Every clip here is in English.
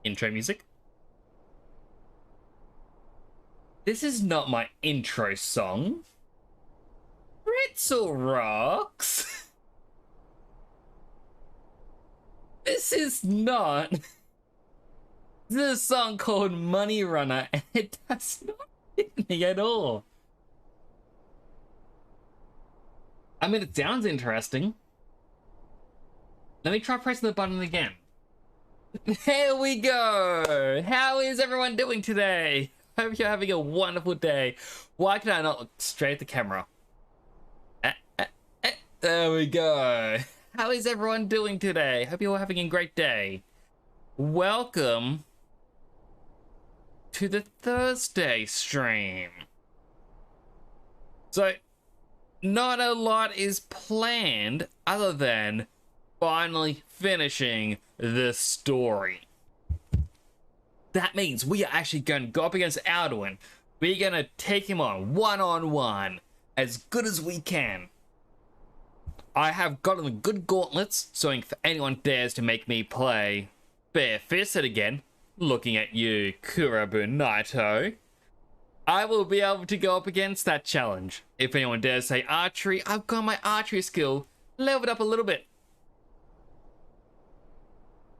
Intro music. This is not my intro song. Pretzel rocks. This is not. This is a song called Money Runner, and it does not fit me at all. I mean, it sounds interesting. Let me try pressing the button again. Here we go! How is everyone doing today? Hope you're having a wonderful day. Why can I not look straight at the camera? There we go. How is everyone doing today? Hope you're having a great day. Welcome to the Thursday stream. So, not a lot is planned other than finally finishing the story. That means we are actually going to go up against Alduin. We're going to take him on one-on-one as good as we can. I have gotten the good gauntlets, so if anyone dares to make me play bare-fisted again, looking at you, Kurabu Naito, I will be able to go up against that challenge. If anyone dares say archery, I've got my archery skill leveled up a little bit.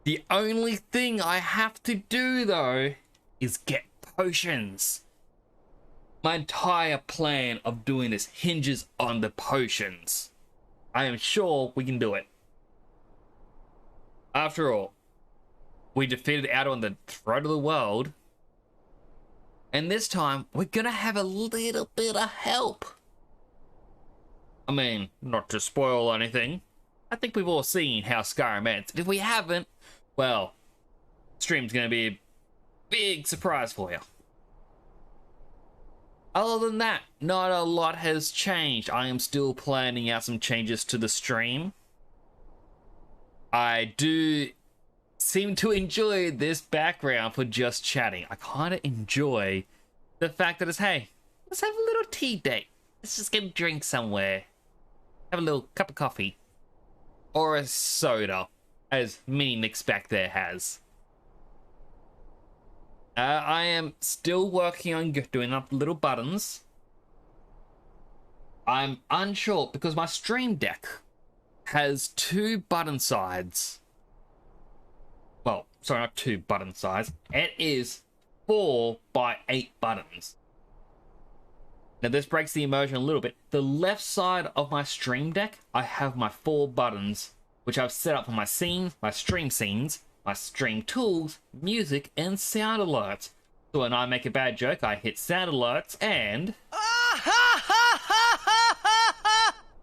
The only thing I have to do, though, is get potions. My entire plan of doing this hinges on the potions. I am sure we can do it. After all, we defeated Alduin on the throat of the world. And this time, we're gonna have a little bit of help. I mean, not to spoil anything. I think we've all seen how Skyrim ends. If we haven't, well, stream's gonna be a big surprise for you. Other than that, not a lot has changed. I am still planning out some changes to the stream. I do seem to enjoy this background for just chatting. I kind of enjoy the fact that it's, hey, let's have a little tea date. Let's just get a drink somewhere. Have a little cup of coffee. Or a soda, as Mini Mix back there has. I am still working on doing up little buttons. I'm unsure because my Stream Deck has 2 button sides. Well, sorry, not 2 button sides. It is 4 by 8 buttons. Now this breaks the immersion a little bit. The left side of my Stream Deck, I have my 4 buttons, which I've set up for my scenes, my stream scenes, my stream tools, music, and sound alerts. So when I make a bad joke, I hit sound alerts and...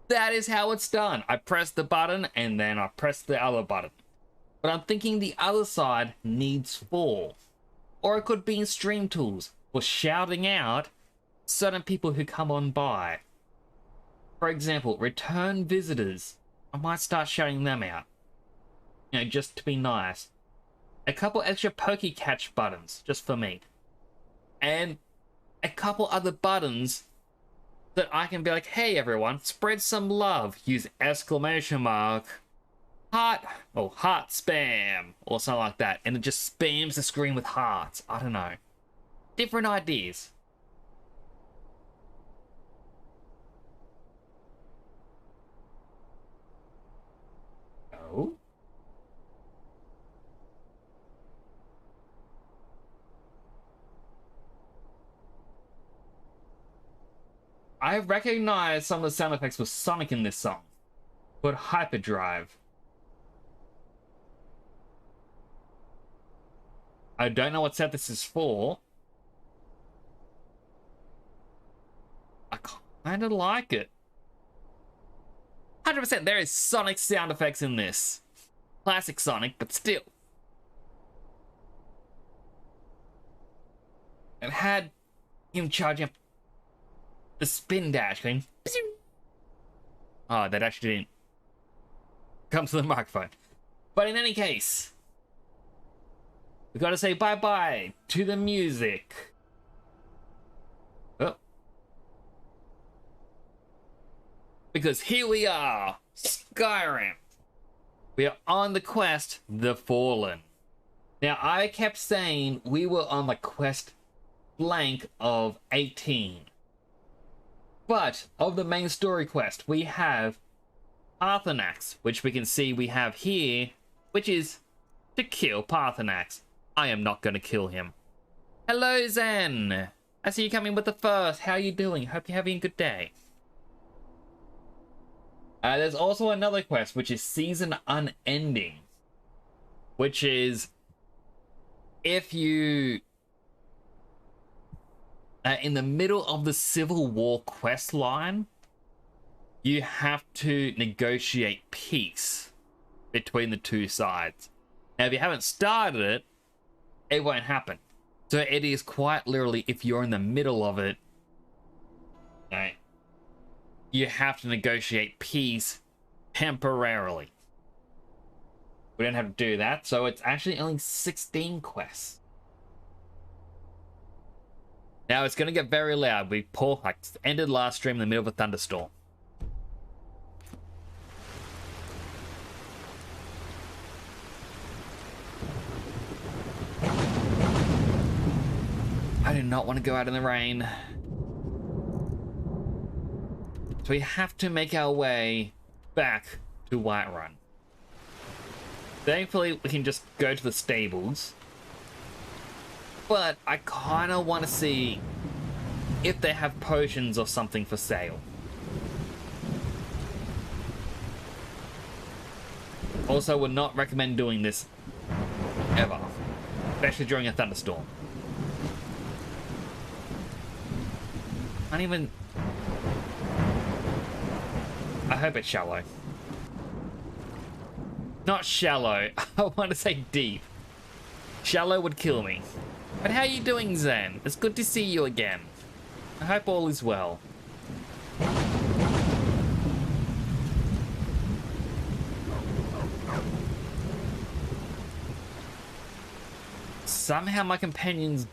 that is how it's done. I press the button and then I press the other button. But I'm thinking the other side needs 4. Or it could be in stream tools for shouting out certain people who come on by. For example, return visitors. I might start shouting them out. You know, just to be nice. A couple extra pokey catch buttons, just for me. And a couple other buttons that I can be like, hey everyone, spread some love. Use exclamation mark, heart, or heart spam, or something like that. And it just spams the screen with hearts. I don't know. Different ideas. Oh? I recognize some of the sound effects for Sonic in this song, but Hyperdrive. I don't know what set this is for. I kind of like it. 100% there is Sonic sound effects in this. Classic Sonic, but still. It had him charging up the spin dash going. Oh, that actually didn't come to the microphone. But in any case, we gotta say bye-bye to the music. Oh. Because here we are, Skyrim. We are on the quest, The Fallen. Now, I kept saying we were on the quest blank of 18. But, of the main story quest, we have Parthenax, which we can see we have here, which is to kill Parthenax. I am not going to kill him. Hello, Zen! I see you coming with the first. How are you doing? Hope you're having a good day. There's also another quest, which is Season Unending. Which is, if you... in the middle of the Civil War quest line, you have to negotiate peace between the 2 sides. Now, if you haven't started it, it won't happen. So it is quite literally, if you're in the middle of it, right, you have to negotiate peace temporarily. We don't have to do that, so it's actually only 16 quests. Now it's gonna get very loud. We ended last stream in the middle of a thunderstorm. I do not want to go out in the rain. So we have to make our way back to Whiterun. Thankfully, we can just go to the stables. But I kind of want to see if they have potions or something for sale. Also, would not recommend doing this ever, especially during a thunderstorm. Not even... I hope it's shallow. Not shallow. I want to say deep. Shallow would kill me. But how are you doing, Zen? It's good to see you again. I hope all is well. somehow my companions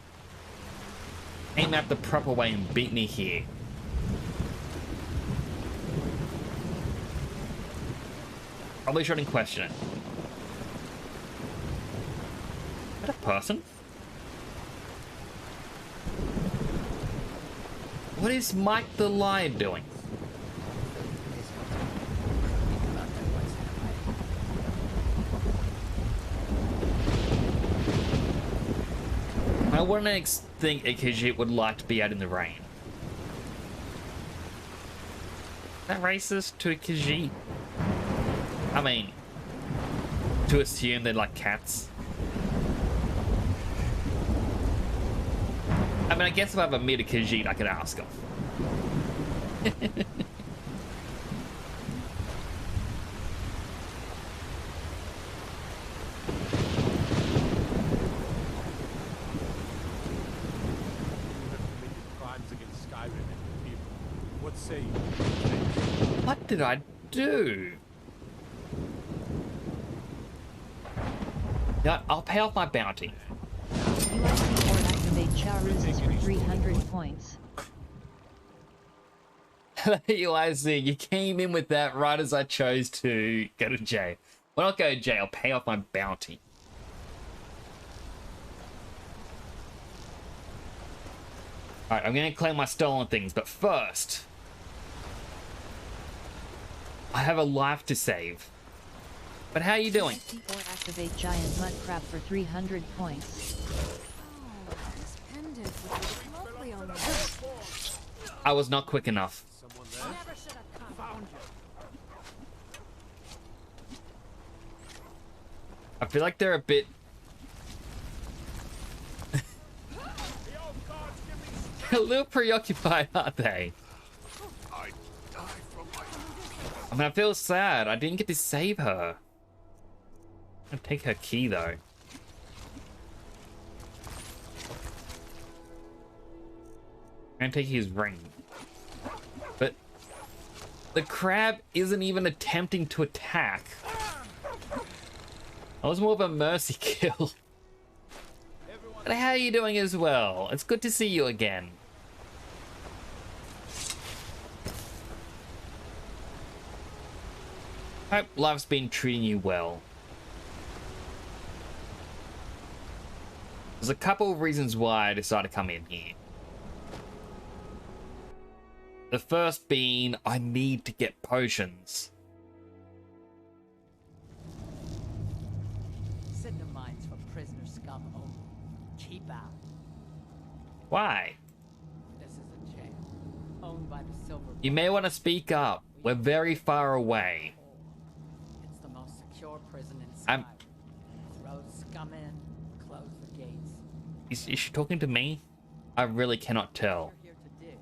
came out the proper way and beat me here. Probably shouldn't question it. Is that a person? What is Mike the Lion doing? I wouldn't think a Khajiit would like to be out in the rain. Is that racist to a Khajiit? I mean, to assume they're like cats. I mean, I guess if I have a meet a Khajiit, I could ask them. What say you? What did I do? Yeah, I'll pay off my bounty. Activate Charis's for 300 points. Eli, you came in with that right as I chose to go to jail. Well, not go to jail, pay off my bounty. Alright, I'm gonna claim my stolen things, but first, I have a life to save. But how are you doing? Or activate Giant Mud Crab for 300 points. Oh, this pendant would look lovely on this. I was not quick enough. Someone there? Never should have come. Found you. I feel like they're a bit... a little preoccupied, aren't they? I die from my... I mean, I feel sad. I didn't get to save her. I'm gonna take her key, though. I'm gonna take his ring. But the crab isn't even attempting to attack. That was more of a mercy kill. But how are you doing as well? It's good to see you again. Hope life's been treating you well. There's a couple of reasons why I decided to come in here. The first being, I need to get potions. Cinder mines for prisoner scum only. Keep out. Why? This is a jail. Owned by the Silver. You may want to speak up. We're very far away. It's the most secure prison in I'm- Skyrim. Throw scum in, close the gates. Is she talking to me? I really cannot tell. You're here to dig.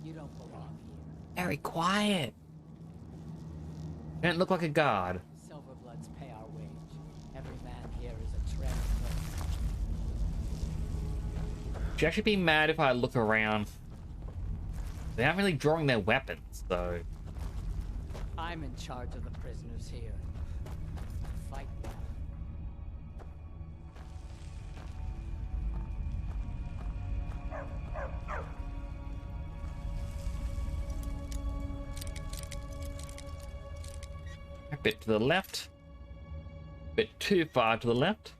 You don't belong here. Very quiet. You don't look like a guard. Silverbloods pay our wage. Every man here is a treasure. Would you actually be mad if I look around? They aren't really drawing their weapons, though. I'm in charge of the prisoners here. Fight back. A bit to the left. A bit too far to the left.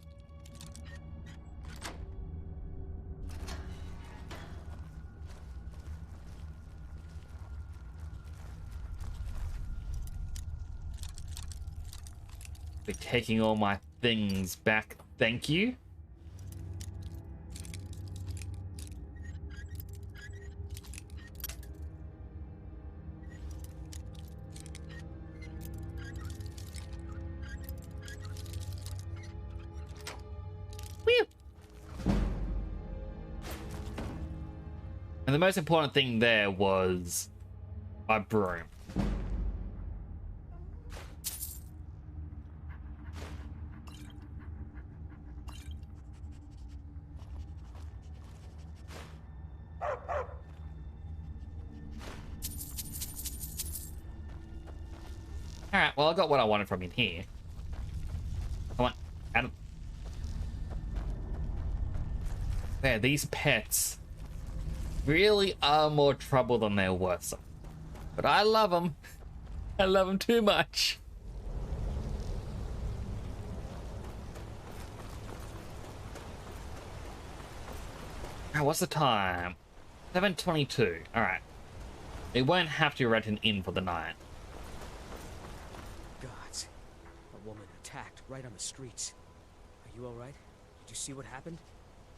Be taking all my things back. Thank you. Whew. And the most important thing there was my broom. Alright, well, I got what I wanted from in here. Come on, Adam. Yeah, these pets really are more trouble than they're worth. But I love them. I love them too much. Alright, what's the time? 7:22. Alright. We won't have to rent an inn for the night. Gods. A woman attacked right on the streets. Are you alright? Did you see what happened?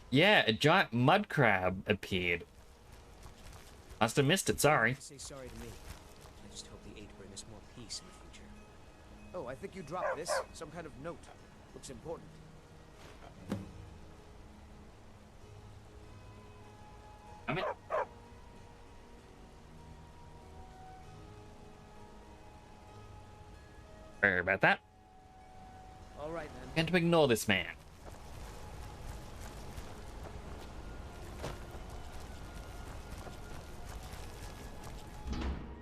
Yeah, a giant mud crab appeared. Must have missed it, sorry. Say sorry to me. I just hope the 8 bring us more peace in the future. Oh, I think you dropped this. Some kind of note. Looks important. I'm in. Sorry about that. Alright then. Going to ignore this man.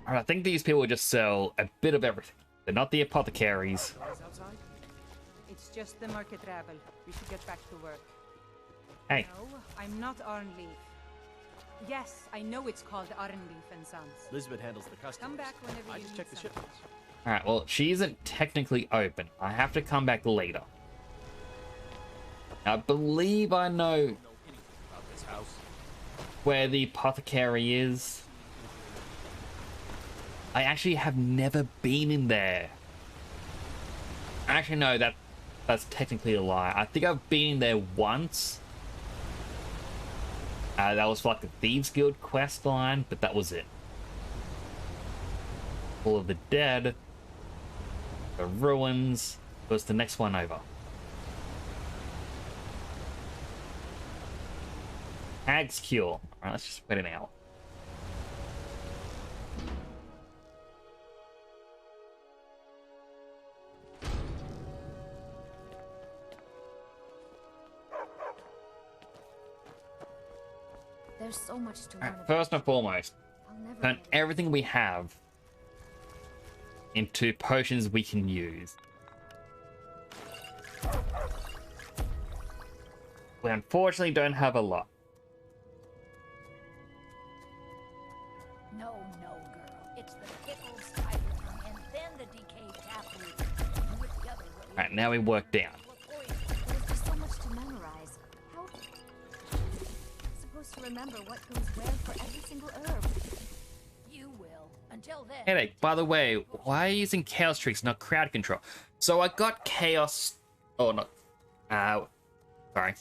Alright, I think these people just sell a bit of everything. They're not the apothecaries. Guys outside? It's just the market rabble. We should get back to work. Hey, No, I'm not Arnleaf. Yes, I know it's called Arnleaf and Sons. Elizabeth handles the customers. Come back whenever I you just need check the something. shipments. alright, well, she isn't technically open. I have to come back later. I believe I know Know anything about this house? where the apothecary is. I actually have never been in there. Actually, no, that's technically a lie. I think I've been in there once. That was for like the Thieves Guild quest line, but that was it. All of the Dead, the Ruins, was the next one over. Hag's Cure. Alright, let's just wait it out. There's so much to learn Alright, about. first and foremost, I'll never turn get it. everything we have into potions we can use. We unfortunately don't have a lot. No, girl. It's the pickled Skyrim and then the decayed taproot. Do it the other way. Alright, now we work down. There's just so much to memorize. How am I supposed to remember what goes where for every single herb? You will. Until then. Headache, by the way, why are you using chaos tricks, not crowd control? So I got chaos... Oh, no. Sorry.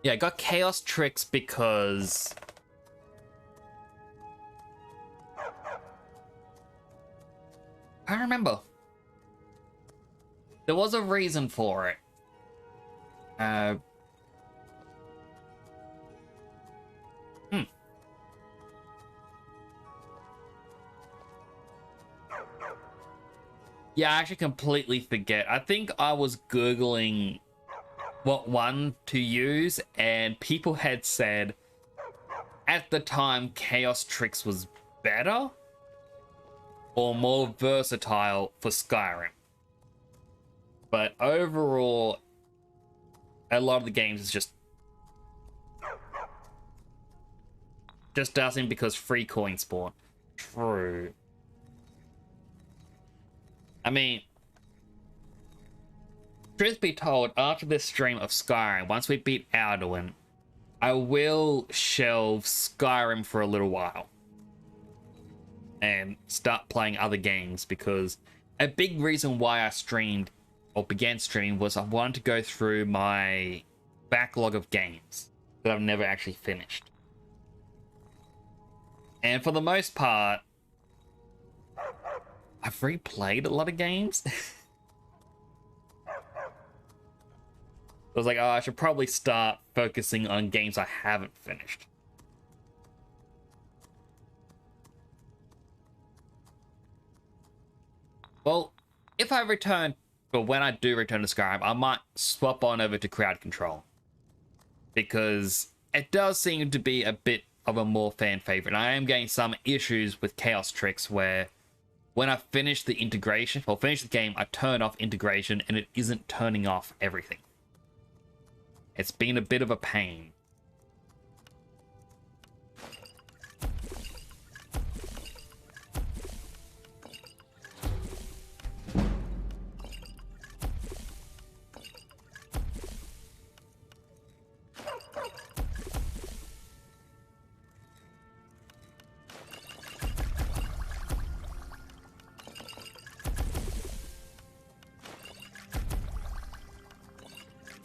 Yeah, I got chaos tricks because... I don't remember. There was a reason for it. Yeah, I actually completely forget. I think I was Googling what one to use, and people had said at the time Chaos Tricks was better or more versatile for Skyrim. But overall, a lot of the games is just doesn't because free coin spawn. True. I mean, truth be told, after this stream of Skyrim, once we beat Alduin, I will shelve Skyrim for a little while and start playing other games, because a big reason why I streamed or began streaming was I wanted to go through my backlog of games that I've never actually finished. And for the most part, I've replayed a lot of games. I was like, oh, I should probably start focusing on games I haven't finished. Well, if I return, but when I do return to Skyrim, I might swap on over to crowd control, because it does seem to be a bit of a more fan favorite. I am getting some issues with Chaos Tricks where when I finish the integration, or finish the game, I turn off integration and it isn't turning off everything. It's been a bit of a pain.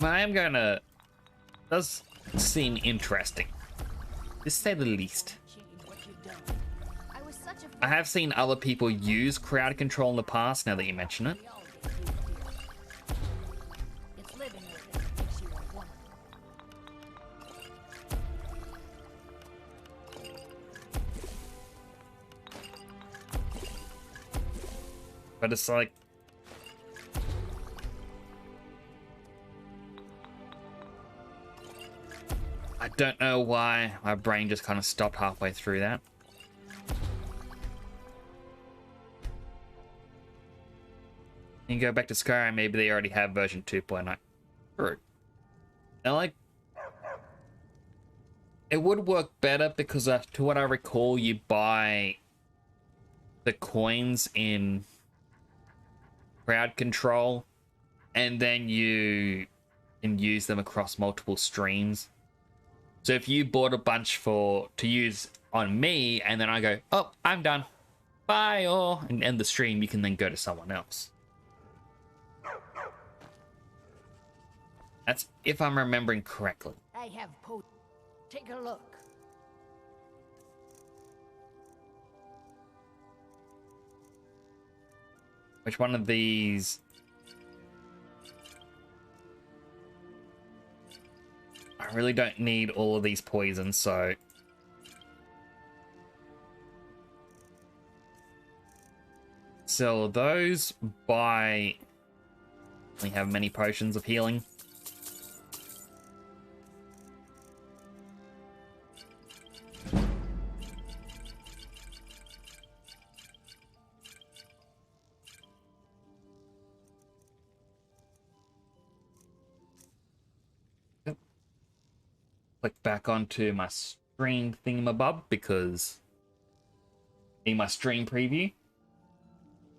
I am gonna... Does seem interesting, to say the least. I was such a I have seen other people use crowd control in the past, now that you mention it. It's living with it that makes you a woman. But it's like... I don't know why my brain just kind of stopped halfway through that. You can go back to Skyrim, maybe they already have version 2.0. True. And like... It would work better because to what I recall, you buy the coins in crowd control and then you can use them across multiple streams. So if you bought a bunch to use on me and then I go, oh, I'm done, bye, or and end the stream, you can then go to someone else. That's if I'm remembering correctly. I have Take a look. Which one of these? I really don't need all of these poisons, so... Sell those, buy... We have many potions of healing. Click back onto my stream thingamabob because in my stream preview,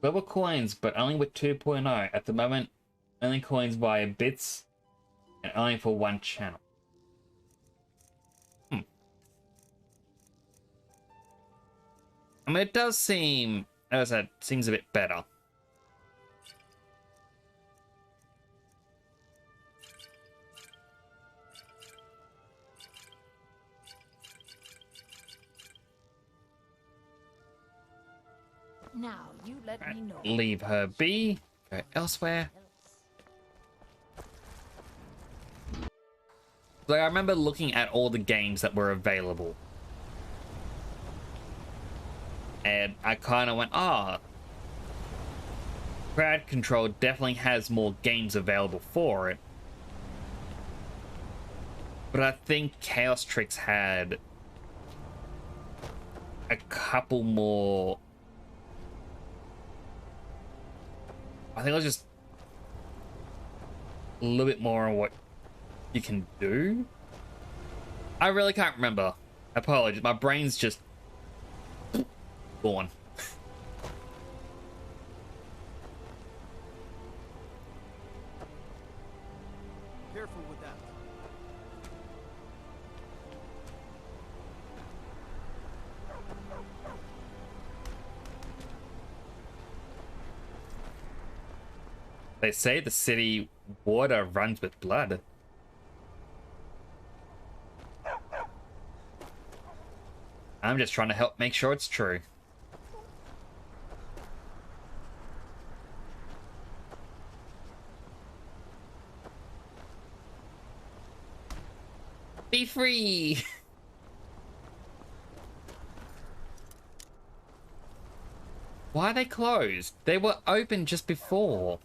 global coins, but only with 2.0 at the moment. Only coins via bits and only for one channel. I mean, it does seem, as I said, seems a bit better. Now, you let me know. Leave her be. Go elsewhere. Like, I remember looking at all the games that were available. And I kind of went, ah, crowd control definitely has more games available for it. But I think Chaos Tricks had a couple more. I think it was just a little bit more on what you can do. I really can't remember. Apologies, my brain's just gone. Careful with that. They say the city water runs with blood. I'm just trying to help make sure it's true. Be free! Why are they closed? They were open just before.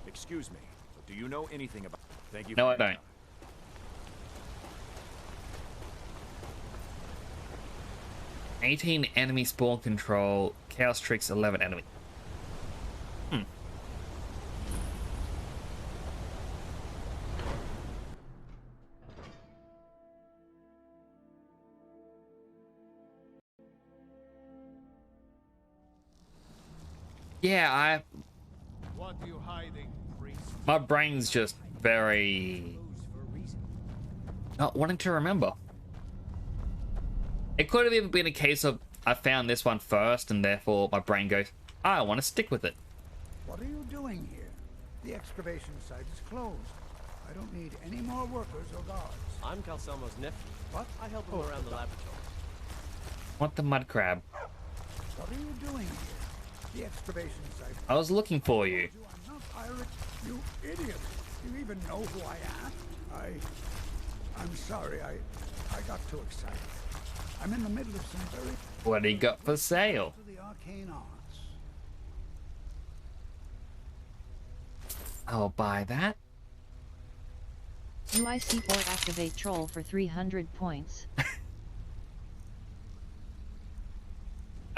Excuse me, but do you know anything about... Thank you. No, for I your don't. time. 18 enemy spawn control. Chaos Tricks 11 enemy. Yeah, What are you hiding, priest? my brain's just very not wanting to remember. It could have even been a case of I found this one first and therefore my brain goes, I want to stick with it. What are you doing here? The excavation site is closed. I don't need any more workers or guards. I'm Calcelmo's nephew. What? I help him around the laboratory. Want the mud crab? What are you doing here? The excavation site. I was looking for you. I'm not pirate, you idiot. Do you even know who I am? I'm sorry. I got too excited. I'm in the middle of some very... What do you got for sale? ...to the arcane arts. I'll buy that. UIC port activate troll for 300 points.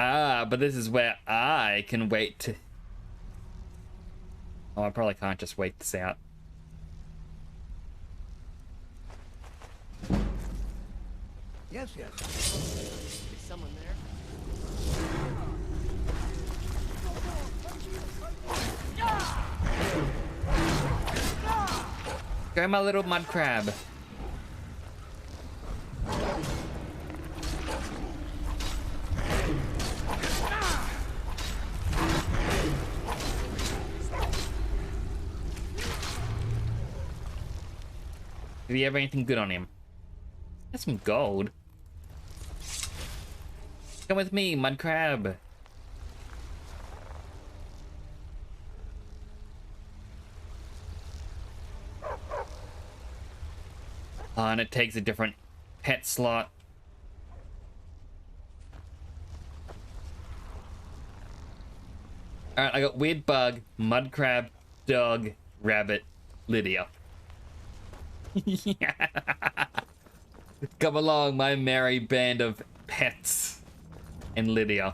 Ah, but this is where I can wait to... Oh, I probably can't just wait this out. Yes, yes. Is someone there? Go, my little mud crab. Did he have anything good on him? Got some gold. Come with me, mud crab. Oh, and it takes a different pet slot. Alright, I got weird bug, mud crab, dog, rabbit, Lydia. Come along, my merry band of pets and Lydia.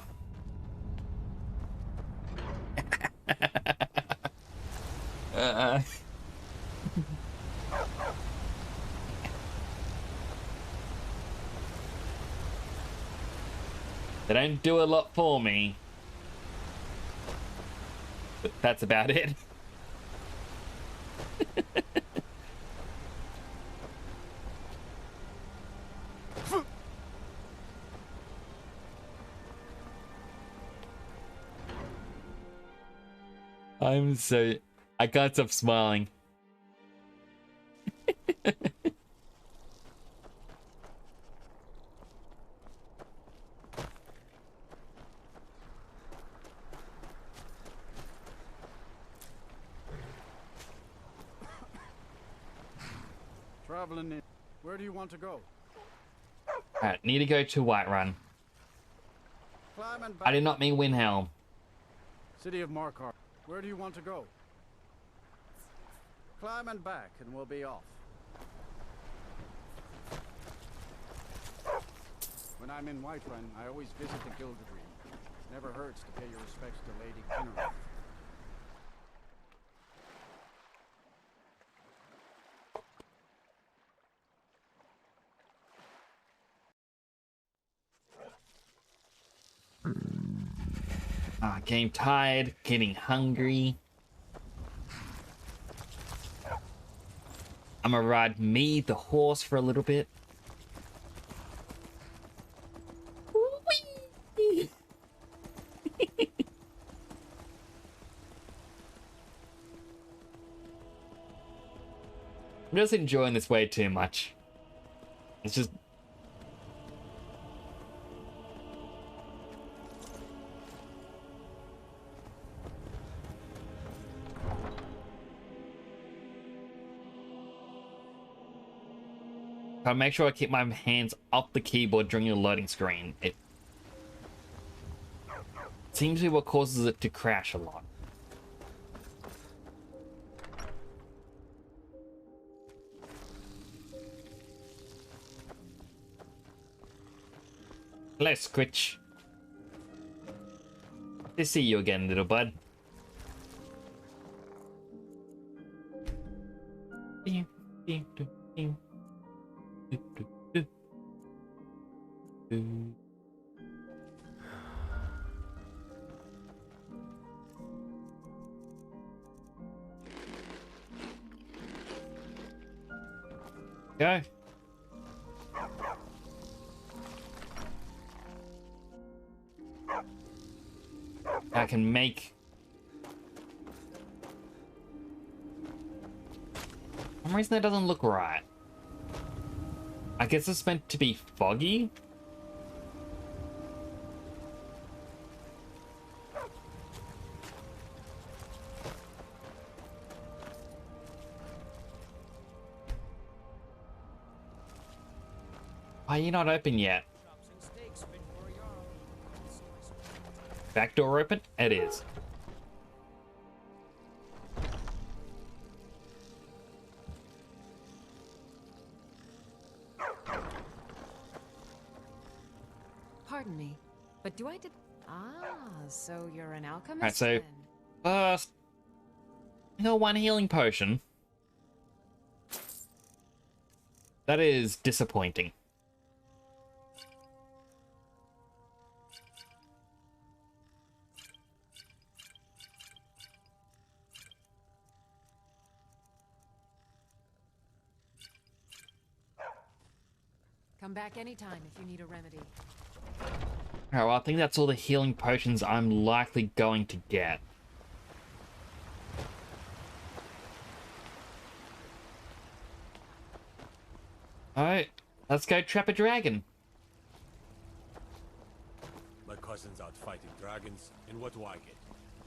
They don't do a lot for me, but that's about it. I can't stop smiling. Traveling in. Where do you want to go? Alright, need to go to Whiterun. Climb and back. I did not mean Windhelm. City of Markarth. Where do you want to go? Climb and back, and we'll be off. When I'm in Whiterun, I always visit the Gilgadream. Never hurts to pay your respects to Lady Kinnereth. Getting tired, getting hungry. I'm gonna ride me, the horse, for a little bit. Whee! I'm just enjoying this way too much. It's just... I make sure I keep my hands off the keyboard during the loading screen. It seems to be what causes it to crash a lot. Hello, Squitch. Good to see you again, little bud. Go. I can make some reason that doesn't look right. I guess it's meant to be foggy. Why are you not open yet? Back door open? It is. Pardon me, but do I did? Ah, so you're an alchemist. Alright, so then. first, I got one healing potion. That is disappointing. Come back anytime if you need a remedy. Alright, well, I think that's all the healing potions I'm likely going to get. Alright, let's go trap a dragon. My cousin's out fighting dragons, and what do I get?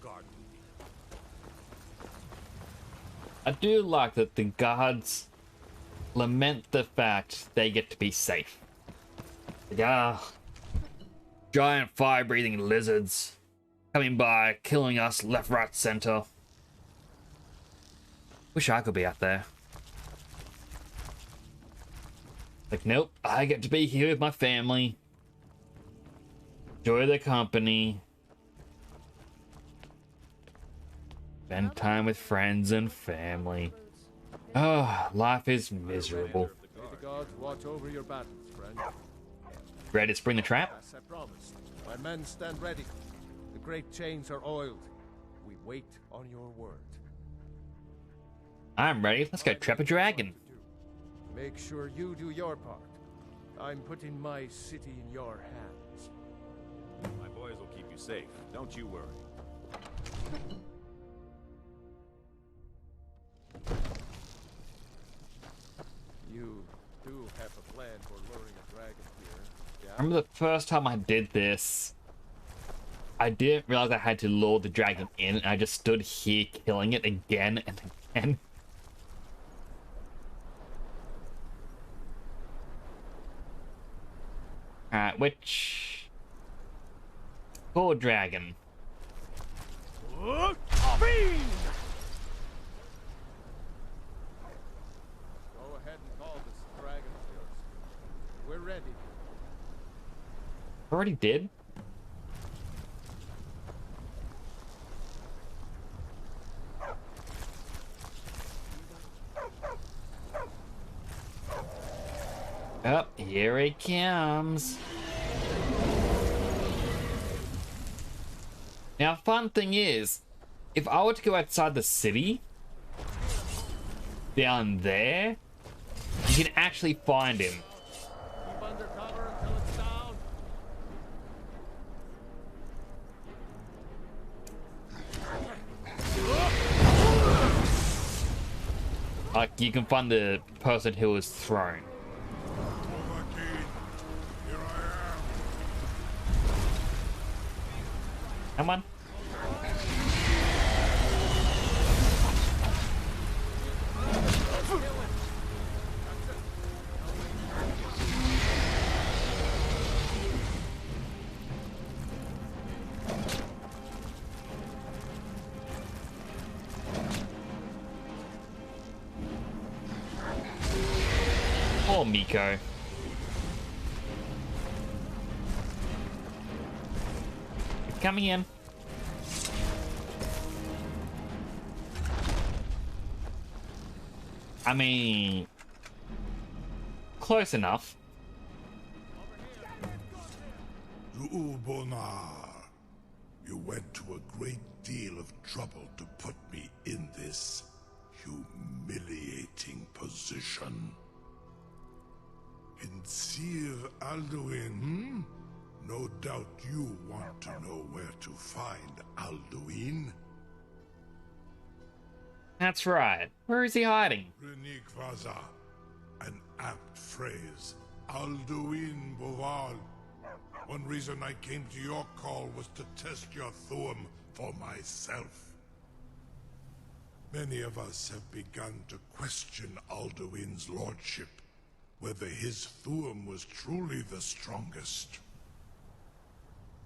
Guard duty. I do like that the guards lament the fact they get to be safe. Like, giant fire-breathing lizards coming by, killing us left, right, center. Wish I could be out there. Like, nope, I get to be here with my family. Enjoy the company. Spend time with friends and family. Oh, life is miserable. May the gods watch over your battles, friend. Ready to spring the trap? As I promised. My men stand ready. The great chains are oiled. We wait on your word. I'm ready. Let's go trap a dragon. Make sure you do your part. I'm putting my city in your hands. My boys will keep you safe. Don't you worry. You do have a plan for luring a dragon here, yeah? Remember the first time I did this? I didn't realize I had to lure the dragon in, and I just stood here killing it again and again. Alright, which... Poor dragon. Fiend! Go ahead and call this dragon of yours. We're ready. Already did? Oh, here he comes. Now, fun thing is, if I were to go outside the city, down there, you can actually find him. Keep under cover until it's down. Like, you can find the person who was thrown. Come on. Poor Miko. Coming in. I mean, close enough. Ubonar, you went to a great deal of trouble to put me in this humiliating position. Vincere Alduin, hmm? No doubt you want to know where to find Alduin. That's right. Where is he hiding? Renikvaza, an apt phrase. Alduin Boval. One reason I came to your call was to test your Thuum for myself. Many of us have begun to question Alduin's lordship, whether his Thuum was truly the strongest.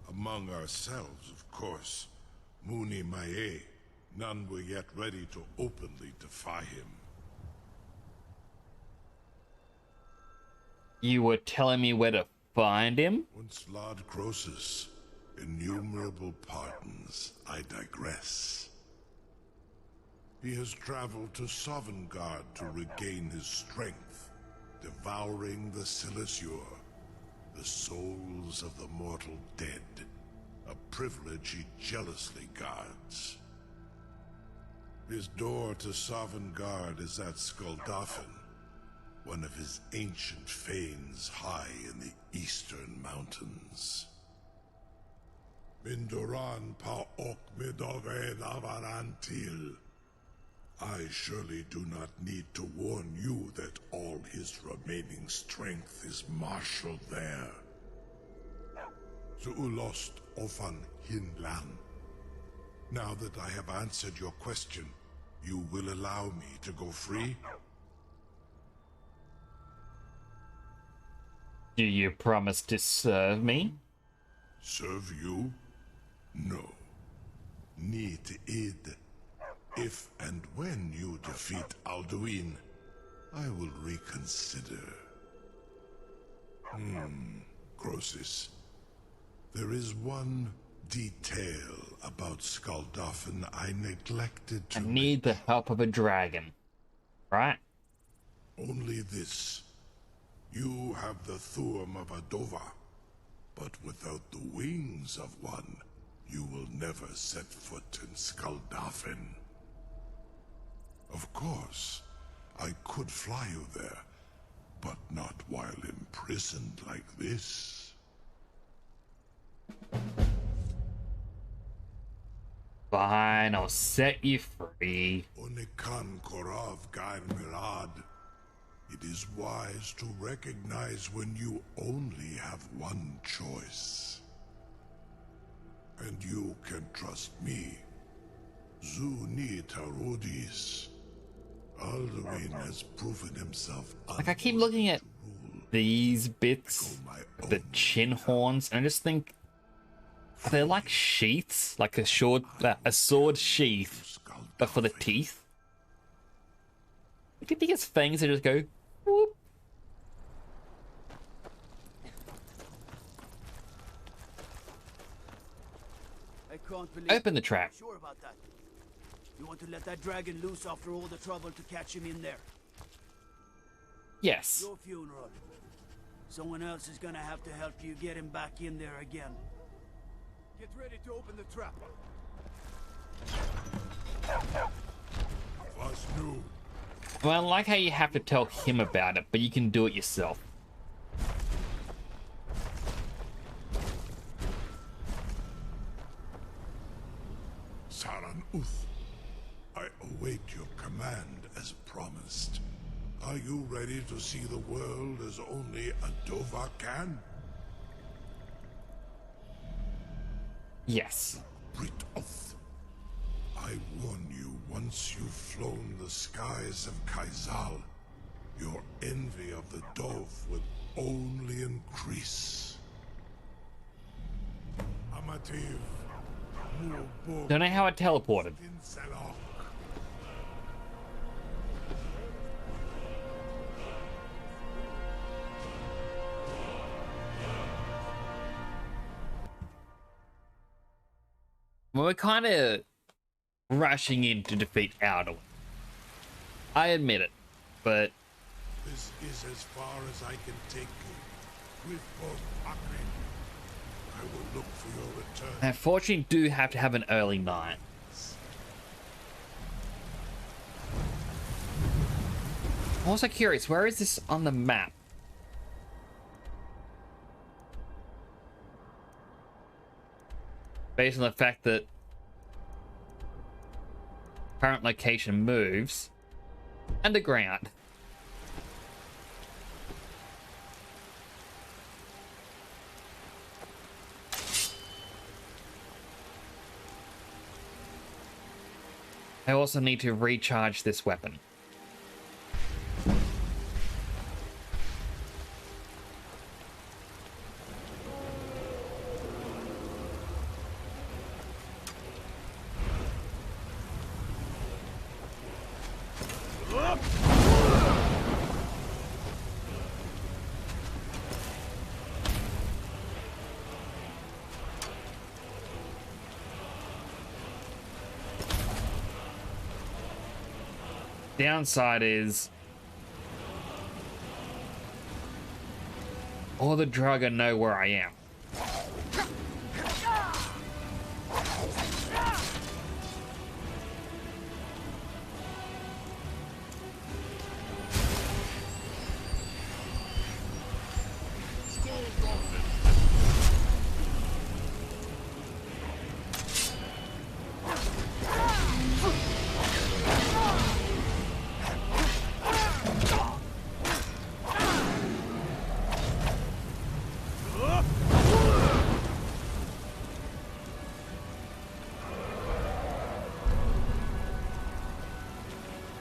Among ourselves, of course, Muni Mae, none were yet ready to openly defy him. You were telling me where to find him? Once Lord Croesus, innumerable pardons, I digress. He has traveled to Sovngarde to regain his strength, devouring the Silesur, the souls of the mortal dead, a privilege he jealously guards. His door to Sovngarde is at Skuldafn, one of his ancient fanes high in the eastern mountains. Mindoran pa ok midove lavarantil. I surely do not need to warn you that all his remaining strength is marshaled there. Zuulost ofan hinlan. Now that I have answered your question, you will allow me to go free? Do you promise to serve me? Serve you? No. Need id. If and when you defeat Alduin, I will reconsider. Croesus. There is one detail about Skuldafn I neglected to I need the help of a dragon. Right? Only this. You have the Thuum of Adova, but without the wings of one, you will never set foot in Skuldafn. Of course, I could fly you there, but not while imprisoned like this. Fine, I'll set you free. Onikan Korav Gair Mirad. It is wise to recognize when you only have one choice. And you can trust me. Zuni Tarudis. Alduin has proven himself Like, I keep looking at these bits, the chin horns, and I just think, are they like sheaths? Like a sword sheath, but for the teeth? You think his fangs that just go, whoop. I can't believe Open the trap. Sure about that. You want to let that dragon loose after all the trouble to catch him in there? Yes. Your funeral. Someone else is gonna have to help you get him back in there again. Get ready to open the trap. Well, I like how you have to tell him about it, but you can do it yourself. Saran Uth, I await your command as promised. Are you ready to see the world as only Adova can? Yes. Brit Uth, I warn you, once you've flown the skies of Kaizal, your envy of the Dove will only increase. Amativ, Don't know how I teleported. Well, we're kind of rushing in to defeat Alduin. I admit it, but this is as far as I can take you. With both Akrin, I will look for your return. I unfortunately do have to have an early night. I'm also curious, where is this on the map? Based on the fact that current location moves underground. I also need to recharge this weapon. Downside is all the Draga know where I am.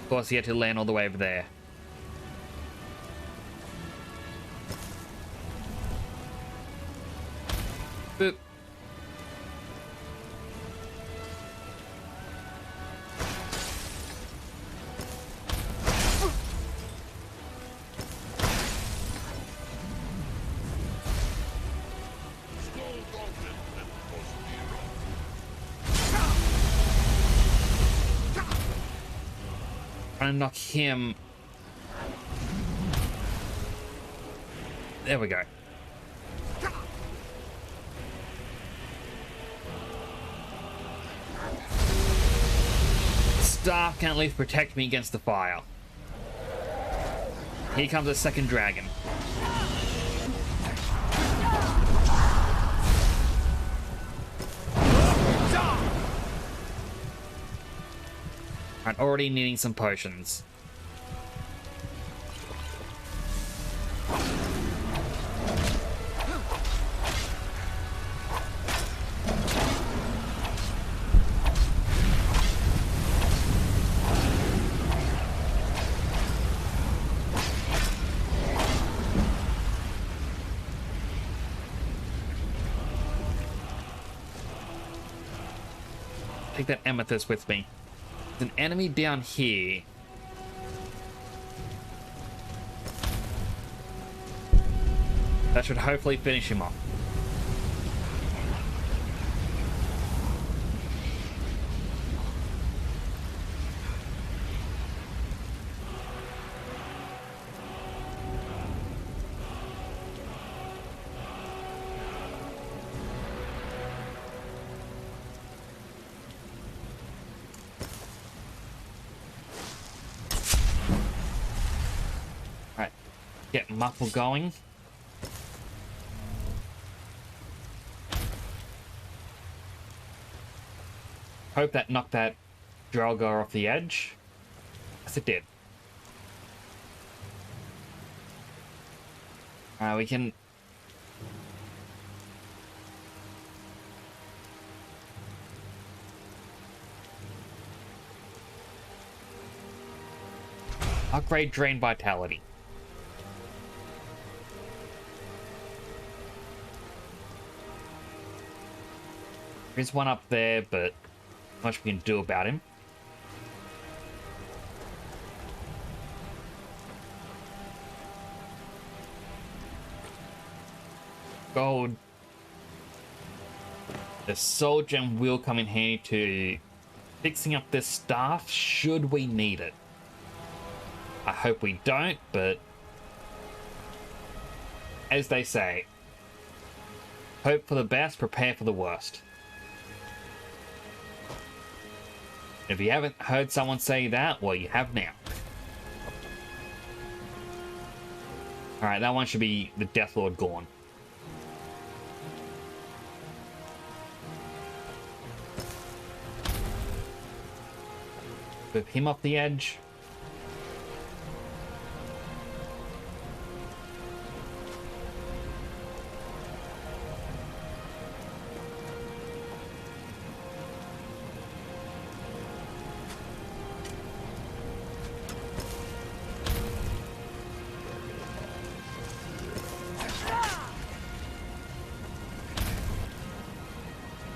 Of course, he had to land all the way over there. Boop. Trying to knock him. There we go. Staff can at least protect me against the fire. Here comes a second dragon. I'm already needing some potions. Take that amethyst with me. An enemy down here. That should hopefully finish him off. Get muffle going. Hope that knocked that Draugr off the edge. Yes, it did. We can... upgrade Drain Vitality. There's one up there, but not much we can do about him. Gold. The soul gem will come in handy to fixing up this staff should we need it. I hope we don't, but as they say, hope for the best, prepare for the worst. If you haven't heard someone say that, well, you have now. Alright, that one should be the Death Lord Gorn. Whip him off the edge.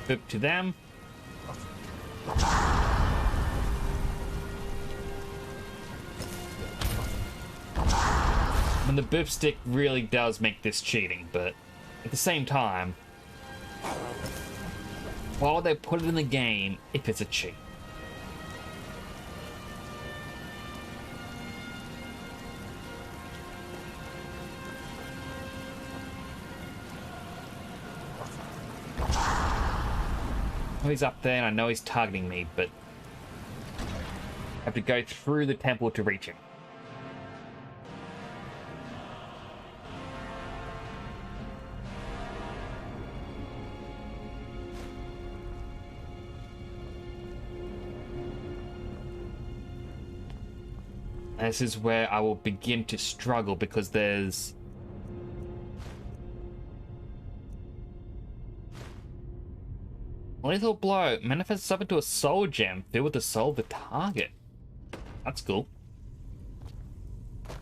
Whip to them. And the boop stick really does make this cheating, but at the same time, why would they put it in the game if it's a cheat? I know he's up there and I know he's targeting me, but I have to go through the temple to reach him. This is where I will begin to struggle because there's lethal blow. Manifests up into a soul gem filled with the soul of the target. That's cool.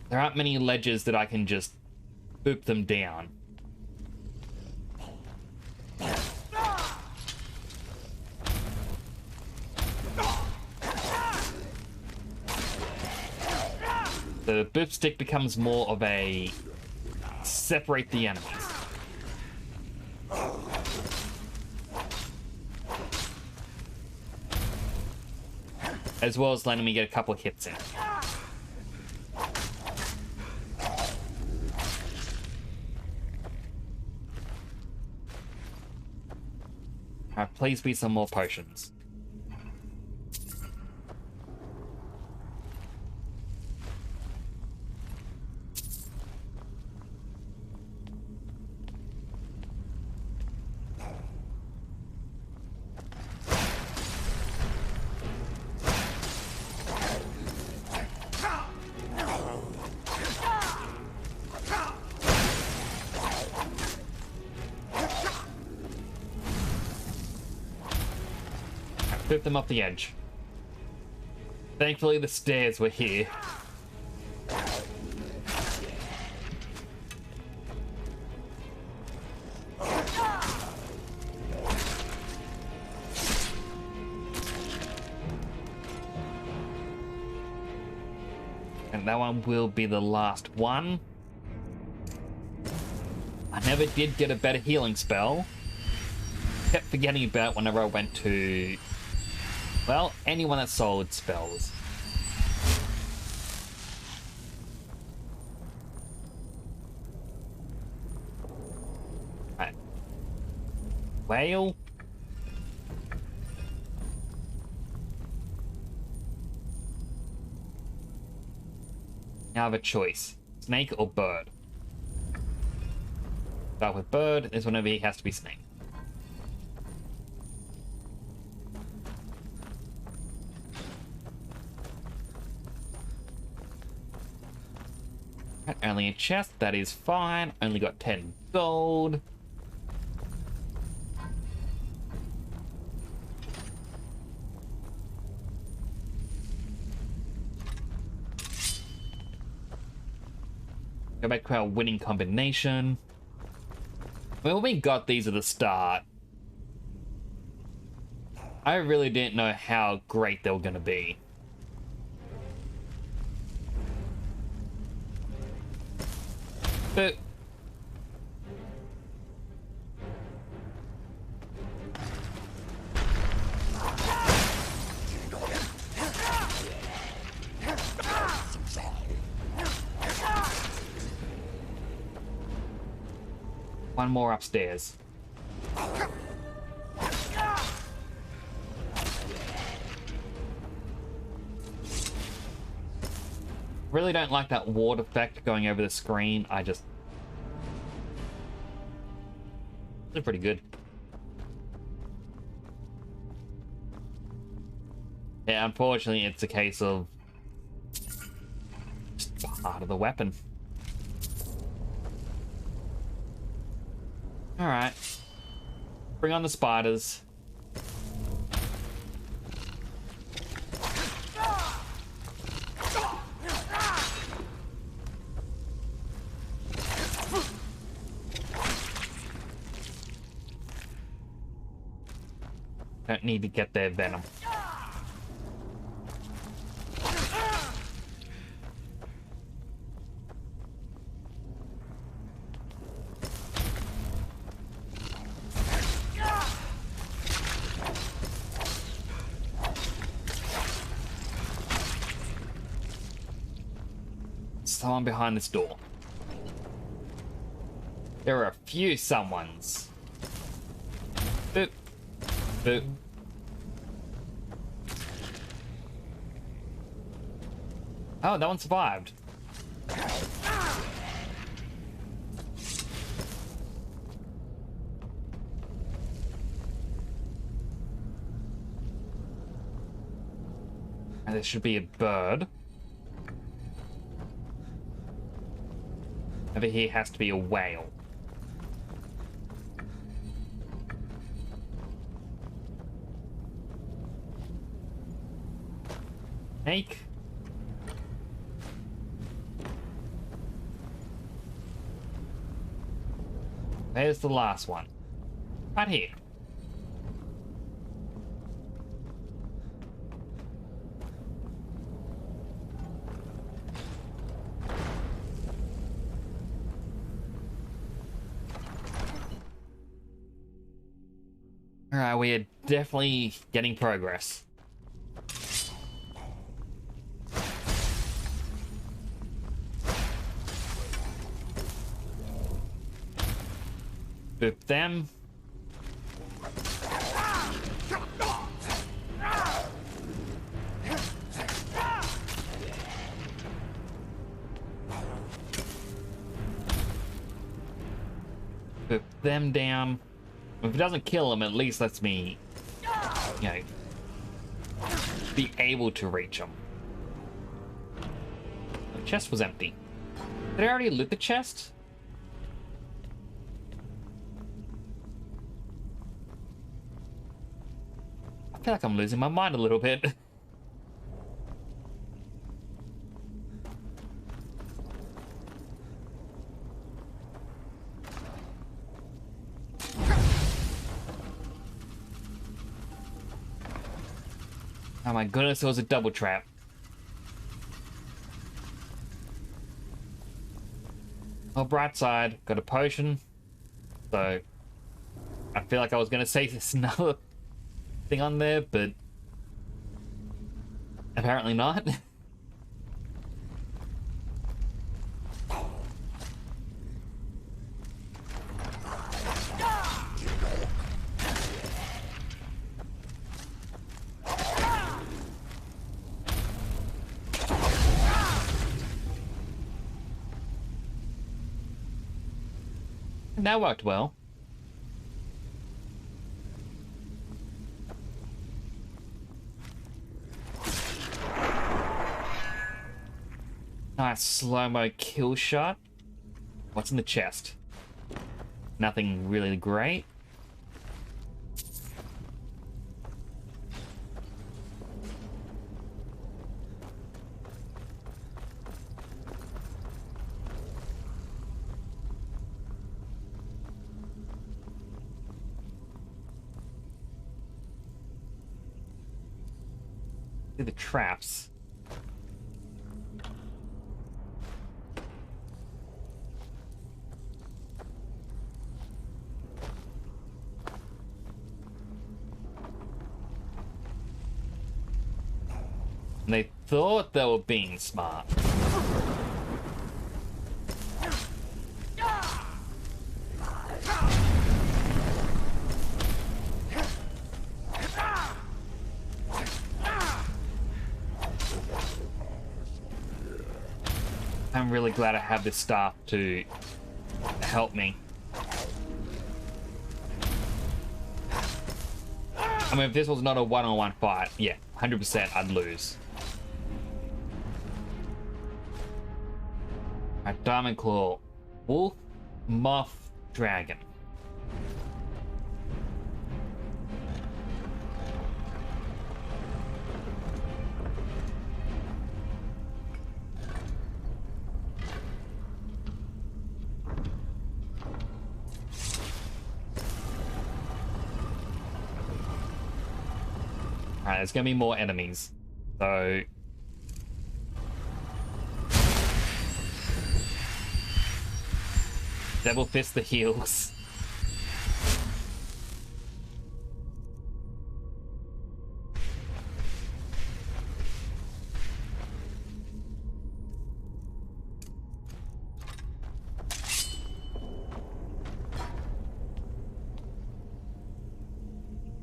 There aren't many ledges that I can just boop them down. The boop stick becomes more of a separate the enemies. As well as letting me get a couple of hits in. Alright, please be some more potions. Flip them off the edge. Thankfully the stairs were here. And that one will be the last one. I never did get a better healing spell. Kept forgetting about whenever I went to, well, anyone that sold spells. Right. Whale. Now I have a choice. Snake or bird? Start with bird. This one over here has to be snake. Only a chest, that is fine. Only got 10 gold. Go back to our winning combination. Well, we got these at the start. I really didn't know how great they were going to be. But one more upstairs. Really don't like that ward effect going over the screen. They're pretty good. Yeah, unfortunately, it's a case of just part of the weapon. Alright. Bring on the spiders. Don't need to get their venom. Someone behind this door. There are a few someones. Boop. Boop. Oh, that one survived. And there should be a bird. Over here has to be a whale. Snake. There's the last one. Right here. Alright, we are definitely getting progress. Boop them. Boop them down. If it doesn't kill them, at least lets me, you know, be able to reach them. The chest was empty. Did I already loot the chest? I feel like I'm losing my mind a little bit. Oh my goodness, it was a double trap. Well, bright side, got a potion. So, I feel like I was gonna say there's another thing on there, but apparently not. That worked well. Nice slow-mo kill shot. What's in the chest? Nothing really great. The traps. And they thought they were being smart. I'm really glad I have this staff to help me. I mean, if this was not a one-on-one fight, yeah, 100% I'd lose. A Diamond Claw. Wolf, Moth, Dragon. Alright, there's gonna be more enemies. So... Devil Fist the heals.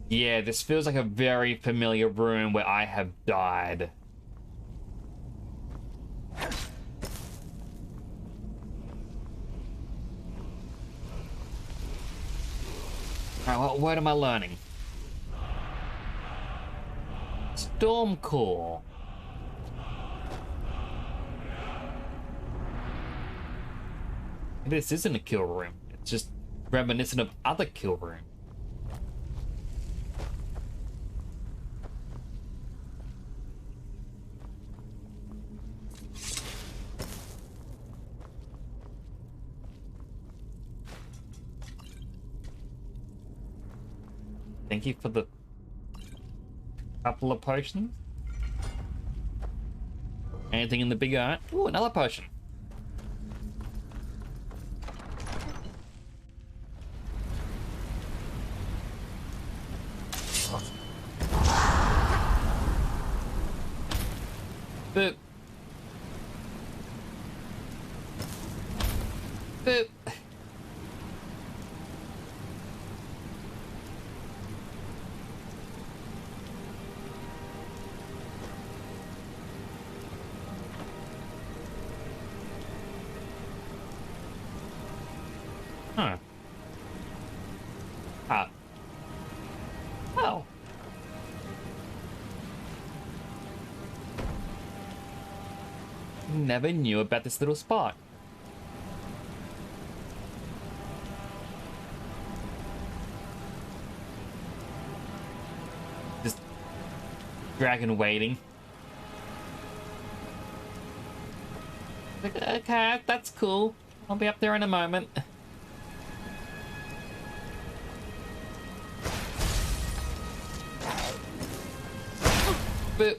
Yeah, this feels like a very familiar room where I have died. Alright, what am I learning? Stormcore. Maybe this isn't a kill room. It's just reminiscent of other kill rooms. Thank you for the couple of potions. Anything in the big art? Ooh, another potion. Boop. Boop. Huh. Ah. Oh. Never knew about this little spot. Just dragon waiting. Okay, that's cool. I'll be up there in a moment. Boop.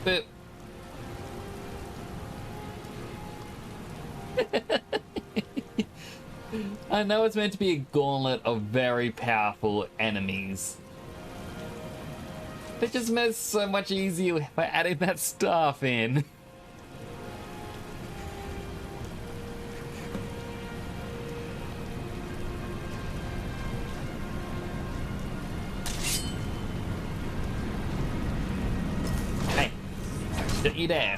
Boop. I know it's meant to be a gauntlet of very powerful enemies. It just makes it so much easier by adding that staff in. Hey, don't you dare.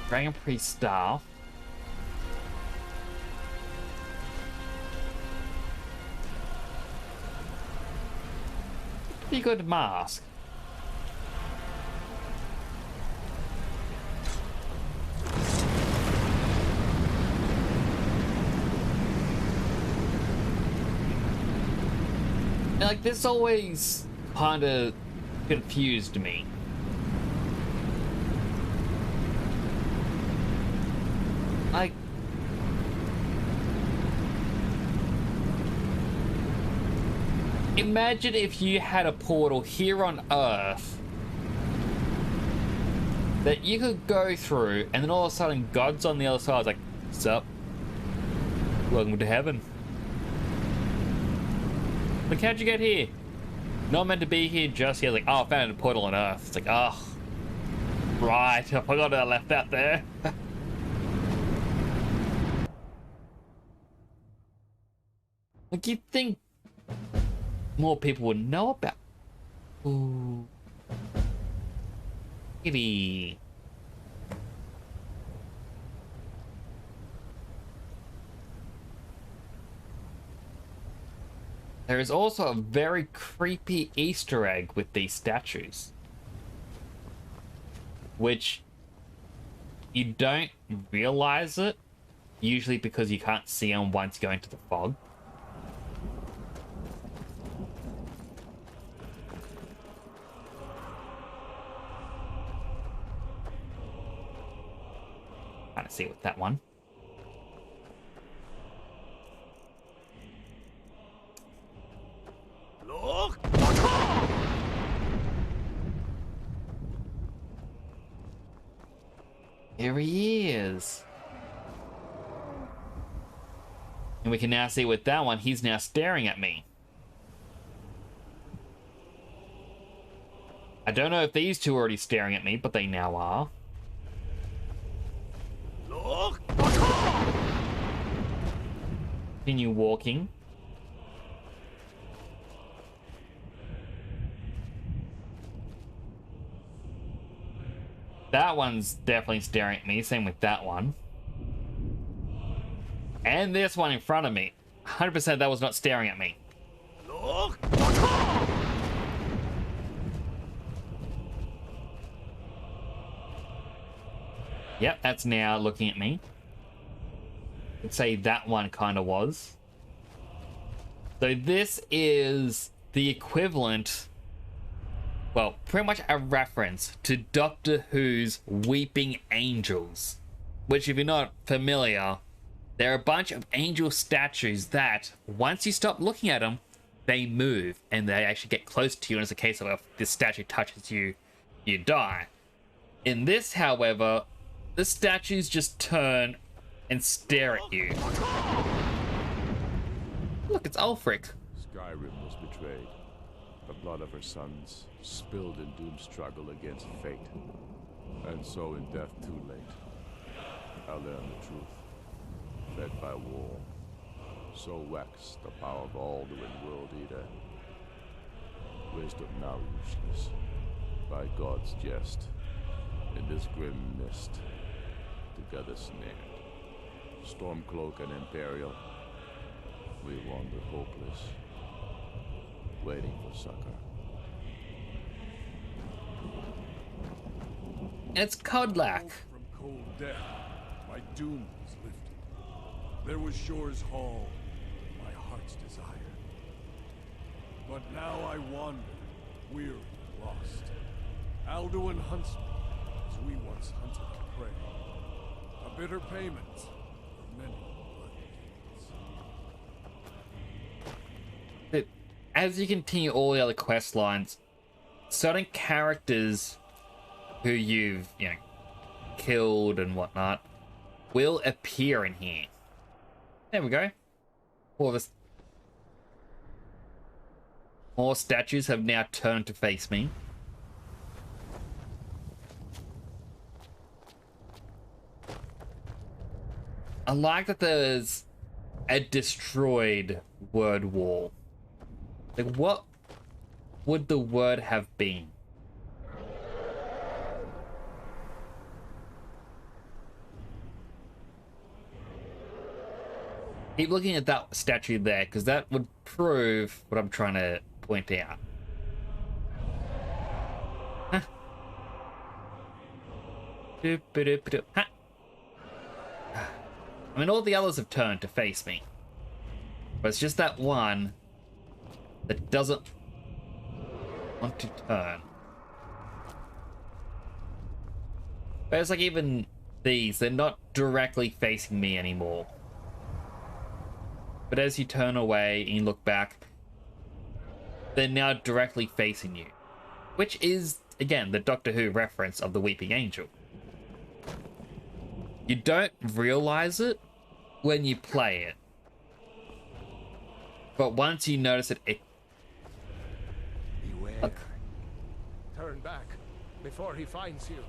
Dragon Priest staff. Pretty good mask. And like this always kind of confused me. Like, imagine if you had a portal here on Earth that you could go through, and then all of a sudden God's on the other side. It's like, sup? Welcome to heaven. Like, how'd you get here? Not meant to be here just yet. Like, oh, I found a portal on Earth. It's like, oh. Right, I forgot I left that there. Like, you'd think more people would know about. Ooh. Kitty. There is also a very creepy Easter egg with these statues, which you don't realize it, usually because you can't see them once you go into the fog. Trying to see with that one. Look! Here he is. And we can now see with that one, he's now staring at me. I don't know if these two are already staring at me, but they now are. Look! Continue walking. That one's definitely staring at me, same with that one. And this one in front of me. 100% that was not staring at me. Look! Yep, that's now looking at me. I'd say that one kind of was. So this is the equivalent, well, pretty much a reference to Doctor Who's Weeping Angels. Which, if you're not familiar, they're a bunch of angel statues that, once you stop looking at them, they move and they actually get close to you. And it's a case of if this statue touches you, you die. In this, however, the statues just turn and stare at you. Look, it's Ulfric. Skyrim was betrayed. The blood of her sons spilled in Doom's struggle against fate. And so in death too late, I learned the truth. Fed by war, so waxed the power of Alduin World Eater. Wisdom now useless, by God's jest. In this grim mist, together snared. Stormcloak and Imperial, we wander hopeless, waiting for succor. It's Kodlak. From cold death, my doom was lifted. There was Shore's Hall, my heart's desire. But now I wander, weary and lost. Alduin hunts me, as we once hunted the prey. A bitter payment for many bloody deeds. As you continue all the other quest lines, certain characters who you've, killed and whatnot will appear in here. There we go. More statues have now turned to face me. I like that there's a destroyed word wall. Like, what would the word have been? Keep looking at that statue there, because that would prove what I'm trying to point out. Huh. Huh. I mean, all the others have turned to face me. But it's just that one that doesn't want to turn. But it's like even these, they're not directly facing me anymore. But as you turn away and you look back, they're now directly facing you. Which is, again, the Doctor Who reference of the Weeping Angel. You don't realize it when you play it. But once you notice it, Beware. Look. Turn back before he finds you.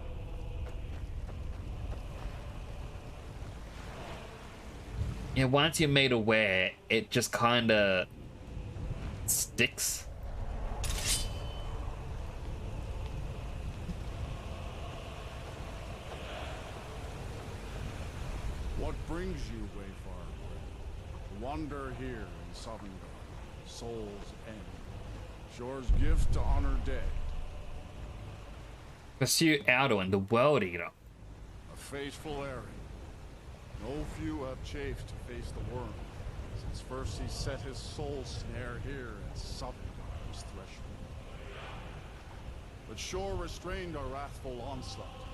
Yeah, once you're made aware, it just kind of sticks. What brings you, Wayfarer? To wander here in Sovngarde, Soul's End. Shore's gift to honor dead. Pursue Alduin, the World Eater. A faithful errand. No few have chafed to face the worm, since first he set his soul snare here at Sovngarde's threshold. But Shore restrained our wrathful onslaught.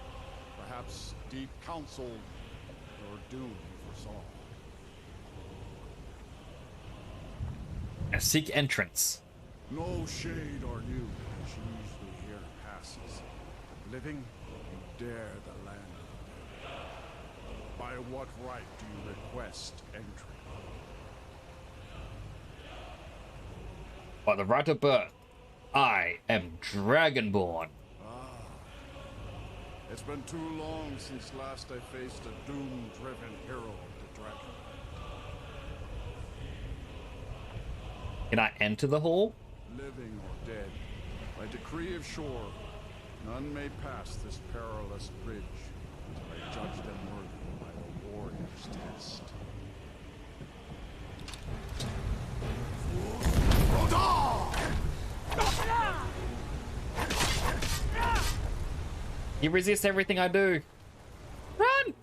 Perhaps deep counsel your doom foresaw. And seek entrance. No shade or you as usually here passes. Living, you dare the land of the dead. By what right do you request entry? By the right of birth, I am Dragonborn. It's been too long since last I faced a doom-driven hero of the dragon. Can I enter the hall? Living or dead, by decree of Shore, none may pass this perilous bridge until I judge them worthy by the warrior's test. You resist everything I do. Run!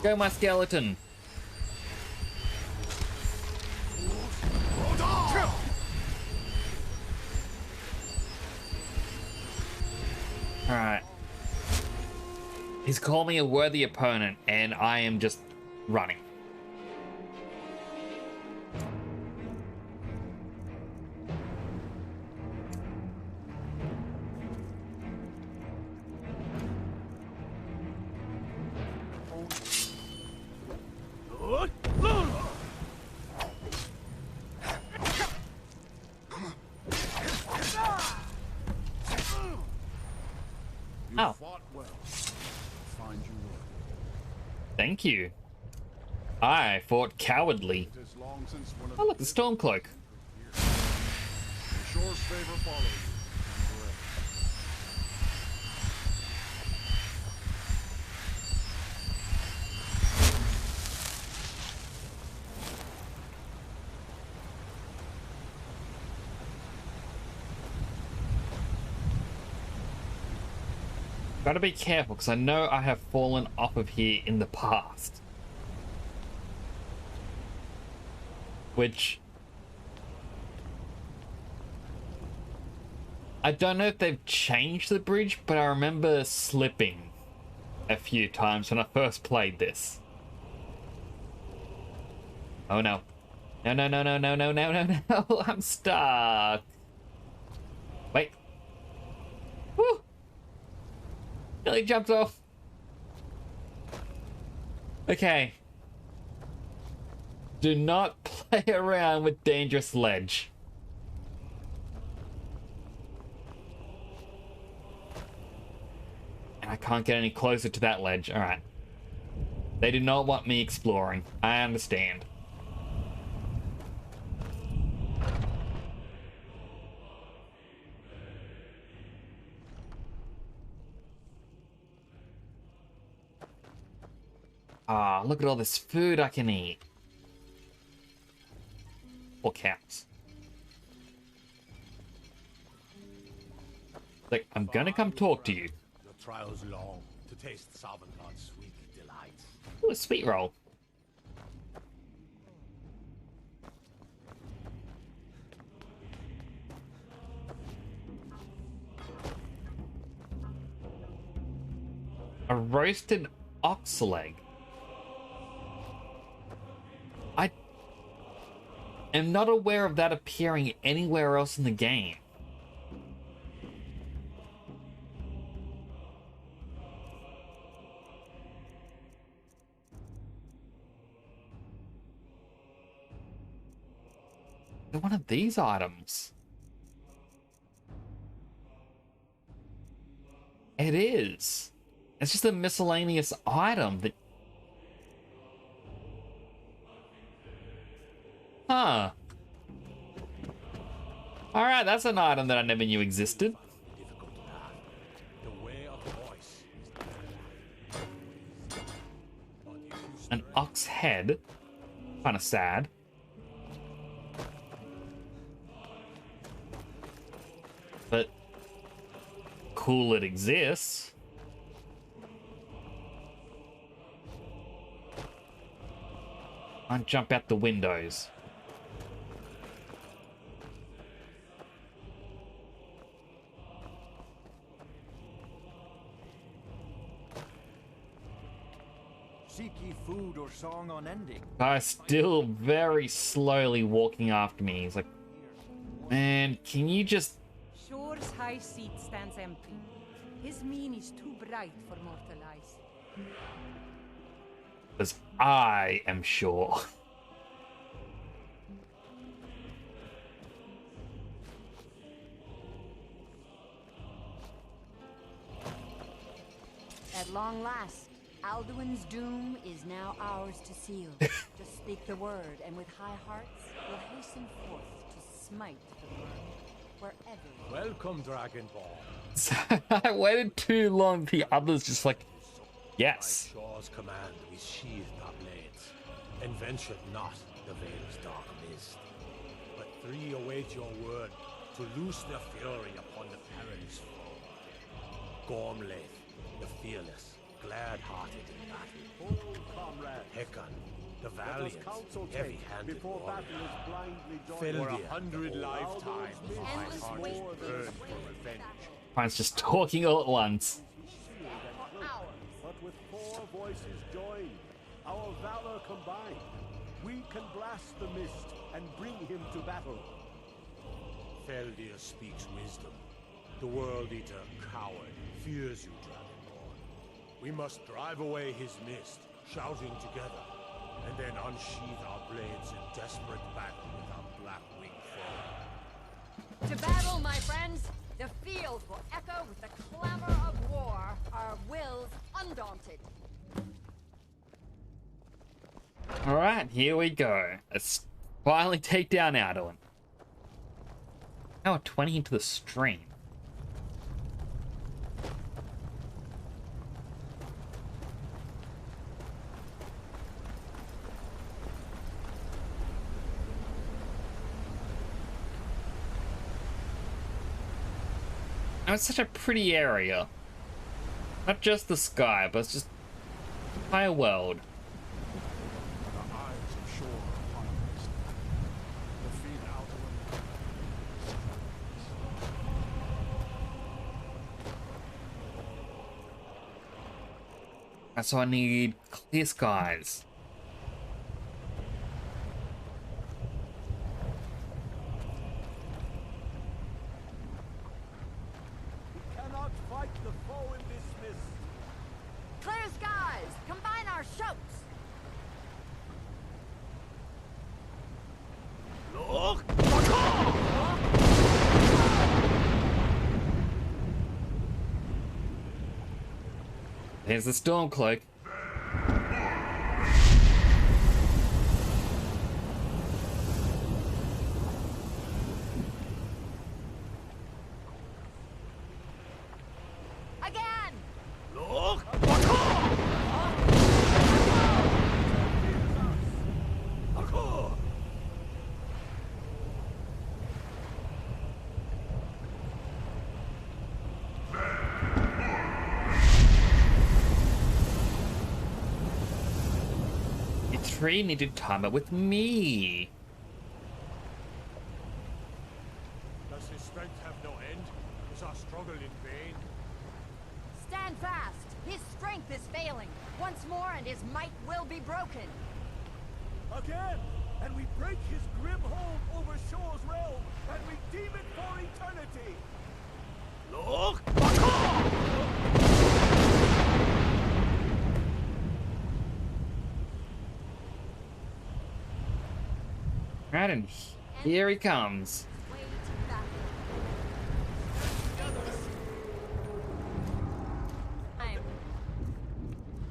Go, my skeleton. Alright. He's called me a worthy opponent, and I am just running. You fought well. Find you worthy. Thank you. I fought cowardly. It is long since one of Oh, look, the Stormcloak. Shore's favor follow you. Gotta be careful, because I know I have fallen off of here in the past. Which... I don't know if they've changed the bridge, but I remember slipping a few times when I first played this. Oh no. No, no, no, no, no, no, no, no, no, I'm stuck. Wait. Woo! Nearly jumped off. Okay. Do not play around with dangerous ledge. And I can't get any closer to that ledge. Alright. They do not want me exploring. I understand. Ah, look at all this food I can eat. Or cows. Like, I'm gonna come talk to you. Your trial's long to taste Sovngarde's sweet delights. Ooh, a sweet roll. A roasted ox leg. I am not aware of that appearing anywhere else in the game. They're one of these items. It is. It's just a miscellaneous item that... Huh. Alright, that's an item that I never knew existed. An ox head. Kinda sad. But cool it exists. Can't jump out the windows. Seek ye food or song unending. Guy's still very slowly walking after me. He's like, man, can you just... Shore's high seat stands empty. His mien is too bright for mortal eyes. Because I am sure. At long last, Alduin's doom is now ours to seal. Just speak the word, and with high hearts, we'll hasten forth to smite the world wherever. Welcome, Dragonborn. I waited too long. The others just like, yes. By Shaw's command, we sheathed our blades, and ventured not the Vale's dark mist. But three await your word to loose their fury upon the perilous foe. Gormlaith, the fearless, glad-hearted in battle. Hecon, the valiant, heavy-handed warrior. For 100 lifetimes, my heart burned for revenge. Mine's just talking all at once. But with 4 voices joined, our valor combined, we can blast the mist and bring him to battle. Feldir speaks wisdom. The World Eater, coward, fears you, Dragonborn. We must drive away his mist, shouting together, and then unsheath our blades in desperate battle with our black-winged foe. To battle, my friends! The field will echo with the clamor of war, our wills undaunted. Alright, here we go. Let's finally take down Alduin. Now 20 into the stream. Now it's such a pretty area. Not just the sky, but it's just the entire world. The eyes of Shore upon us. Defeat Alduin. That's why I need clear skies. Cannot fight the foe in this mist. Clear skies! Combine our shouts! Look! There's the Stormcloak. Again! Look! You three need to time it with me. Does his strength have no end? Is our struggle in vain? Stand fast! His strength is failing. Once more and his might will be broken. Again! And we break his grim hold over Shore's realm, and we deem it for eternity! Look! Right, and here he comes.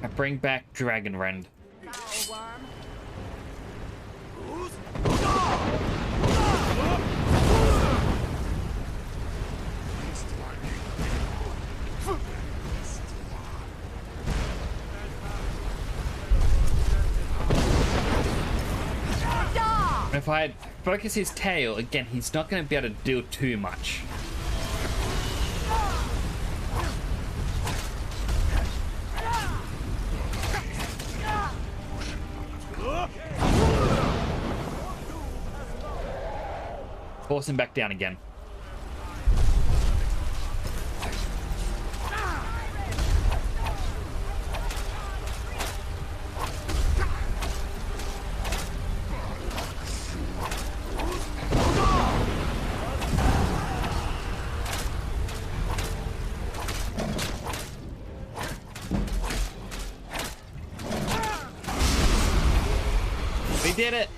I bring back Dragon Rend. Foul worm. If I focus his tail, again, he's not going to be able to do too much. Force him back down again. We did it!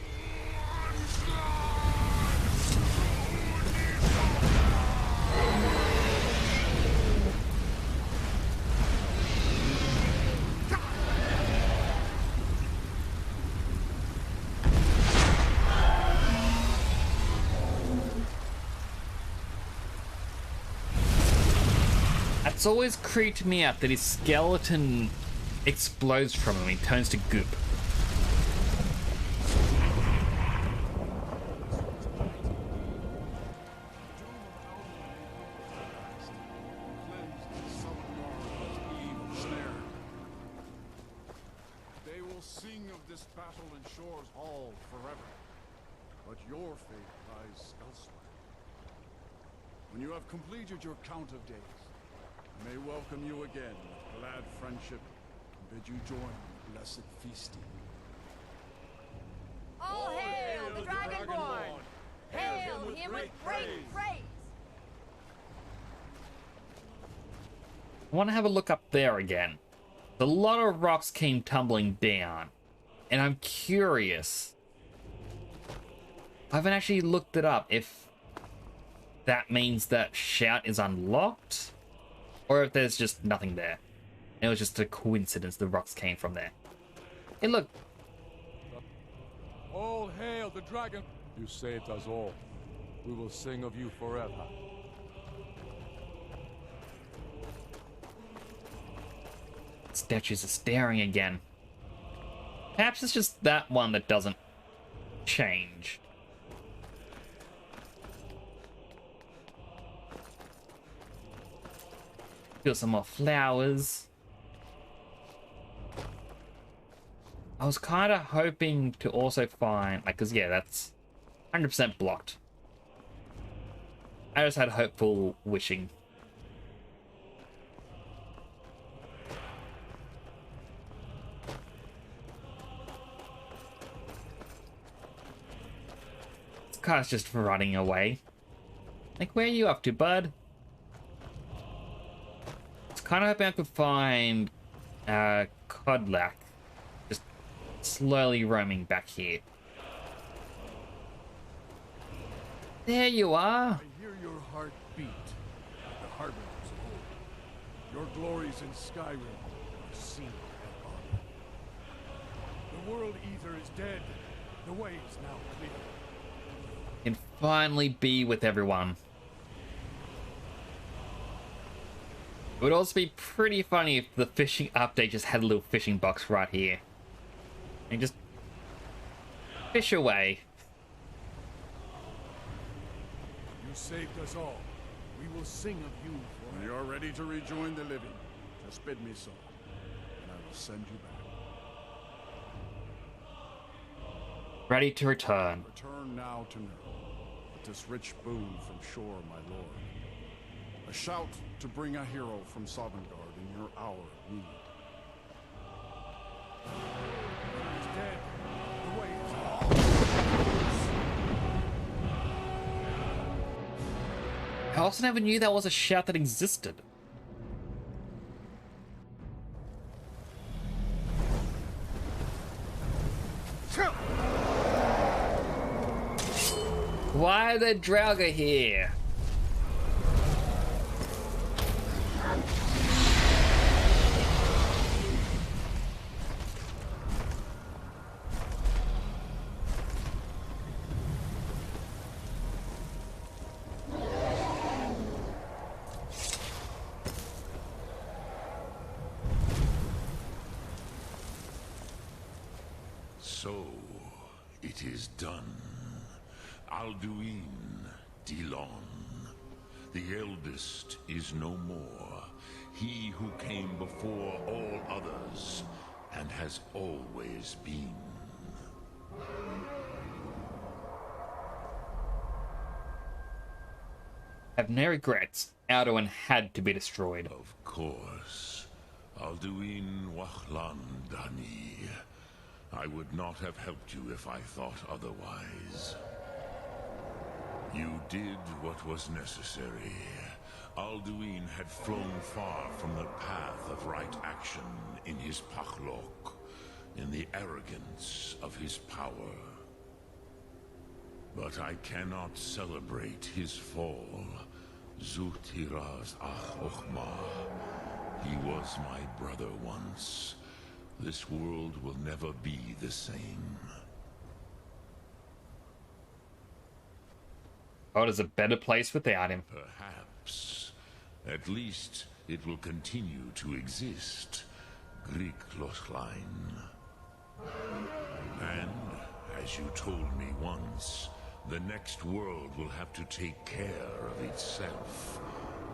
It's always creeped me out that his skeleton explodes from him and turns to goop. They will sing of this battle in Shore's Hall forever, but your fate lies elsewhere. When you have completed your count of days, I may welcome you again with glad friendship and bid you join in the blessed feasting. All hail the Dragonborn! Hail him with great praise! I want to have a look up there again. A lot of rocks came tumbling down, and I'm curious. I haven't actually looked it up if that means that Shout is unlocked, or if there's just nothing there. It was just a coincidence the rocks came from there. Hey, look. All hail the dragon! You saved us all. We will sing of you forever. Statues are staring again. Perhaps it's just that one that doesn't change. Feel some more flowers. I was kind of hoping to also find, like, because yeah, that's 100% blocked. I just had hopeful wishing. This car's just running away. Like, where are you up to, bud? I was kind of hoping I could find Codlac. Slowly roaming back here. There you are. I hear your heart beat at the harbingers of old. Your glories in Skyrim are seen and honored. The world ether is dead. The way is now clear. Can finally be with everyone. It would also be pretty funny if the fishing update just had a little fishing box right here. And just fish away. You saved us all. We will sing of you forever. When you are ready to rejoin the living, just bid me so, and I will send you back. Ready to return. Return now to Nurgle, with this rich boon from Shore, my lord. A shout to bring a hero from Sovngarde in your hour of need. Dead. The way is I also never knew that was a shout that existed. Why are there Draugr here? So, it is done. Alduin Dilon, the eldest, is no more. He who came before all others, and has always been. Have no regrets. Alduin had to be destroyed. Of course. Alduin Wahlan Dani. I would not have helped you if I thought otherwise. You did what was necessary. Alduin had flown far from the path of right action in his Pachlok, in the arrogance of his power. But I cannot celebrate his fall. Zutiraz Ach Ochma. He was my brother once. This world will never be the same. God is a better place without him. Perhaps. At least it will continue to exist. Greek Lochlein. And, as you told me once, the next world will have to take care of itself.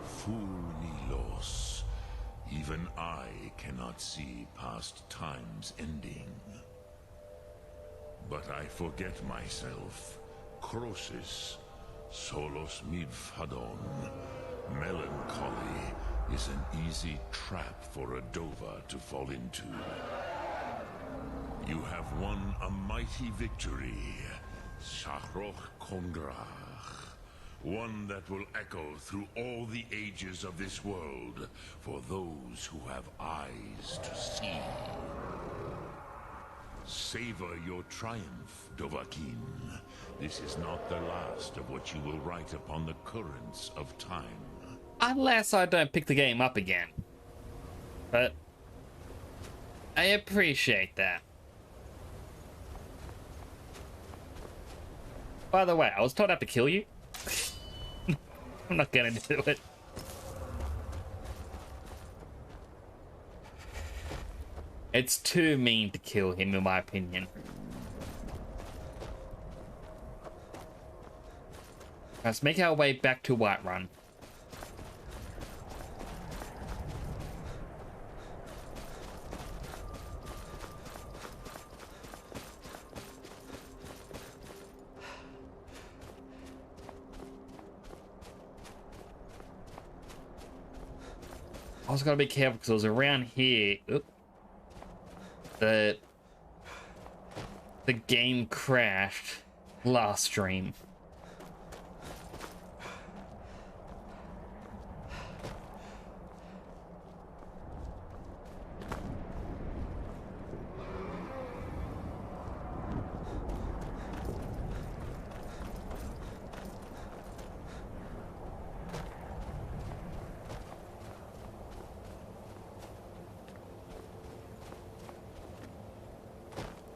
Fulmilos. Even I cannot see past time's ending. But I forget myself. Crosis. Solos midfadon. Melancholy is an easy trap for a Dova to fall into. You have won a mighty victory. Shahroch Kongrach. One that will echo through all the ages of this world for those who have eyes to see. Savor your triumph, Dovahkiin. This is not the last of what you will write upon the currents of time. Unless I don't pick the game up again. But I appreciate that. By the way, I was told I have to kill you. I'm not gonna do it. It's too mean to kill him, in my opinion. Let's make our way back to Whiterun. I was gotta be careful because I was around here. Oop. The game crashed last stream.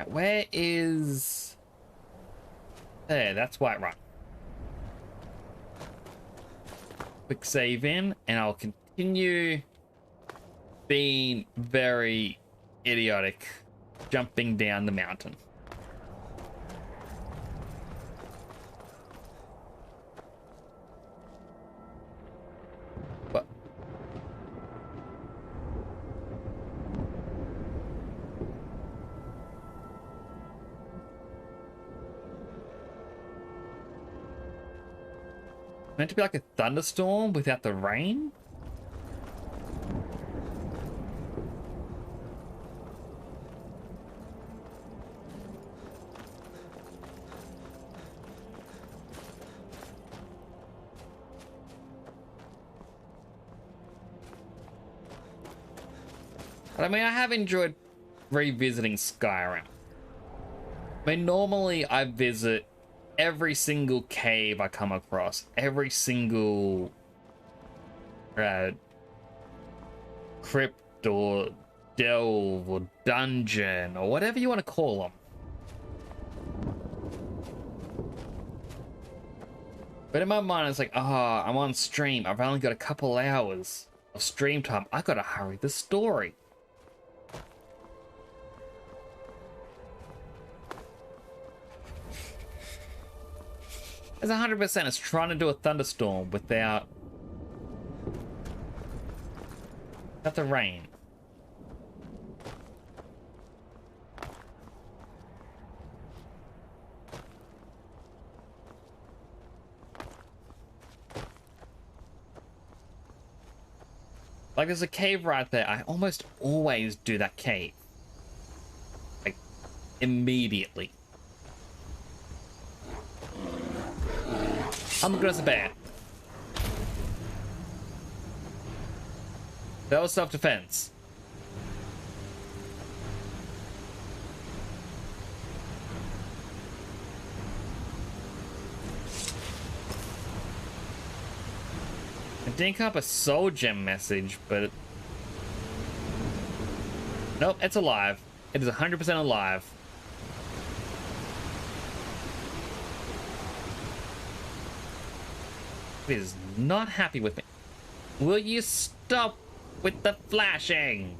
Where is... There, that's Whiterun. Quick save in, and I'll continue being very idiotic, jumping down the mountain. What? Meant to be like a thunderstorm without the rain? But I mean, I have enjoyed revisiting Skyrim. I mean, normally I visit every single cave I come across, every single crypt or delve or dungeon or whatever you want to call them. But in my mind, it's like, I'm on stream. I've only got a couple hours of stream time. I gotta hurry the story. There's 100% is trying to do a thunderstorm without the rain. Like, there's a cave right there. I almost always do that cave. Like, immediately. I'm good as a bear. That was self-defense. I didn't come up a soul gem message, but nope, it's alive. It is 100% alive. It is not happy with me. Will you stop with the flashing?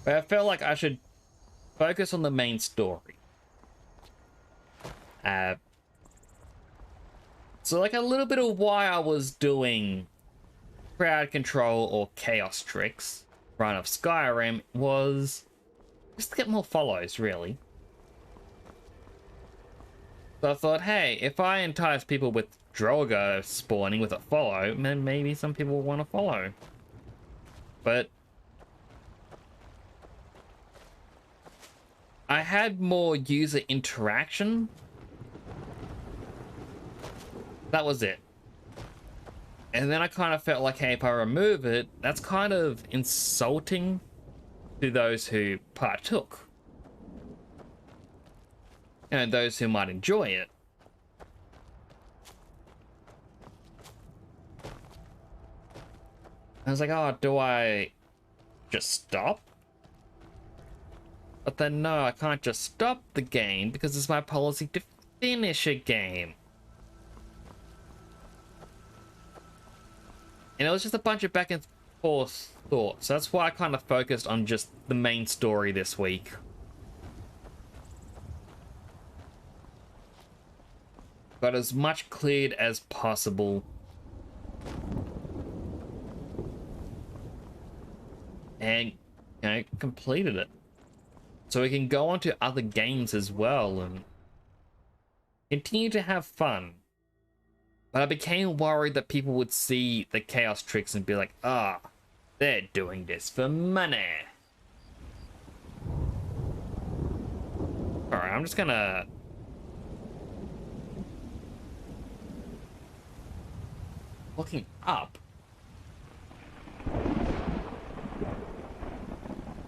But I felt like I should focus on the main story. So like a little bit of why I was doing crowd control or chaos tricks run of Skyrim was just to get more follows, really. So I thought, hey, if I entice people with Drogo spawning with a follow, then maybe some people will want to follow. But I had more user interaction. That was it. And then I kind of felt like, hey, if I remove it, that's kind of insulting to those who partook. And those who might enjoy it. I was like, oh, do I just stop? But then no, I can't just stop the game because it's my policy to finish a game. And it was just a bunch of back and forth thoughts. So that's why I kind of focused on just the main story this week. Got as much cleared as possible. And, you know, completed it. So we can go on to other games as well and continue to have fun. But I became worried that people would see the chaos tricks and be like, ah, they're doing this for money. Alright, I'm just gonna... looking up.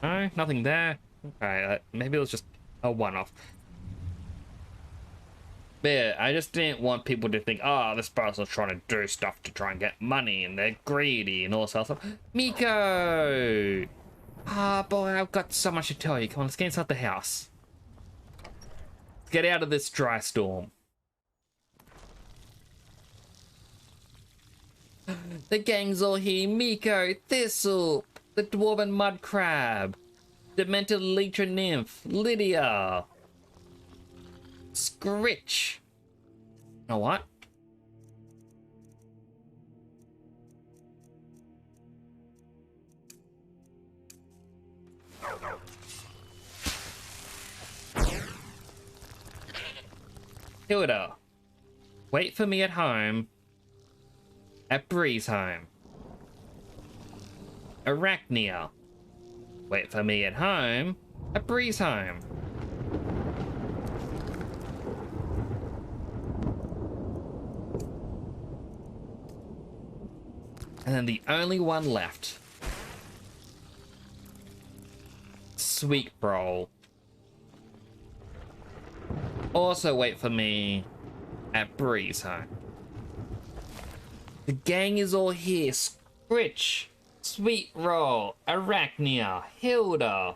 No, nothing there. Okay, maybe it was just a one-off. But yeah, I just didn't want people to think, oh, this person's trying to do stuff to try and get money and they're greedy and all this other stuff. Miko! Ah, boy, I've got so much to tell you. Come on, let's get inside the house. Let's get out of this dry storm. The gang's all here. Miko, Thistle, the Dwarven Mud Crab, Demented Leecher Nymph, Lydia, Scritch. You know what? Hilda, wait for me at home. At Bree's home. Arachnia, wait for me at home. At Bree's home. And then the only one left. Sweet Roll. Also wait for me at Bree's home. The gang is all here. Scritch, Sweet Roll, Arachnia, Hilda,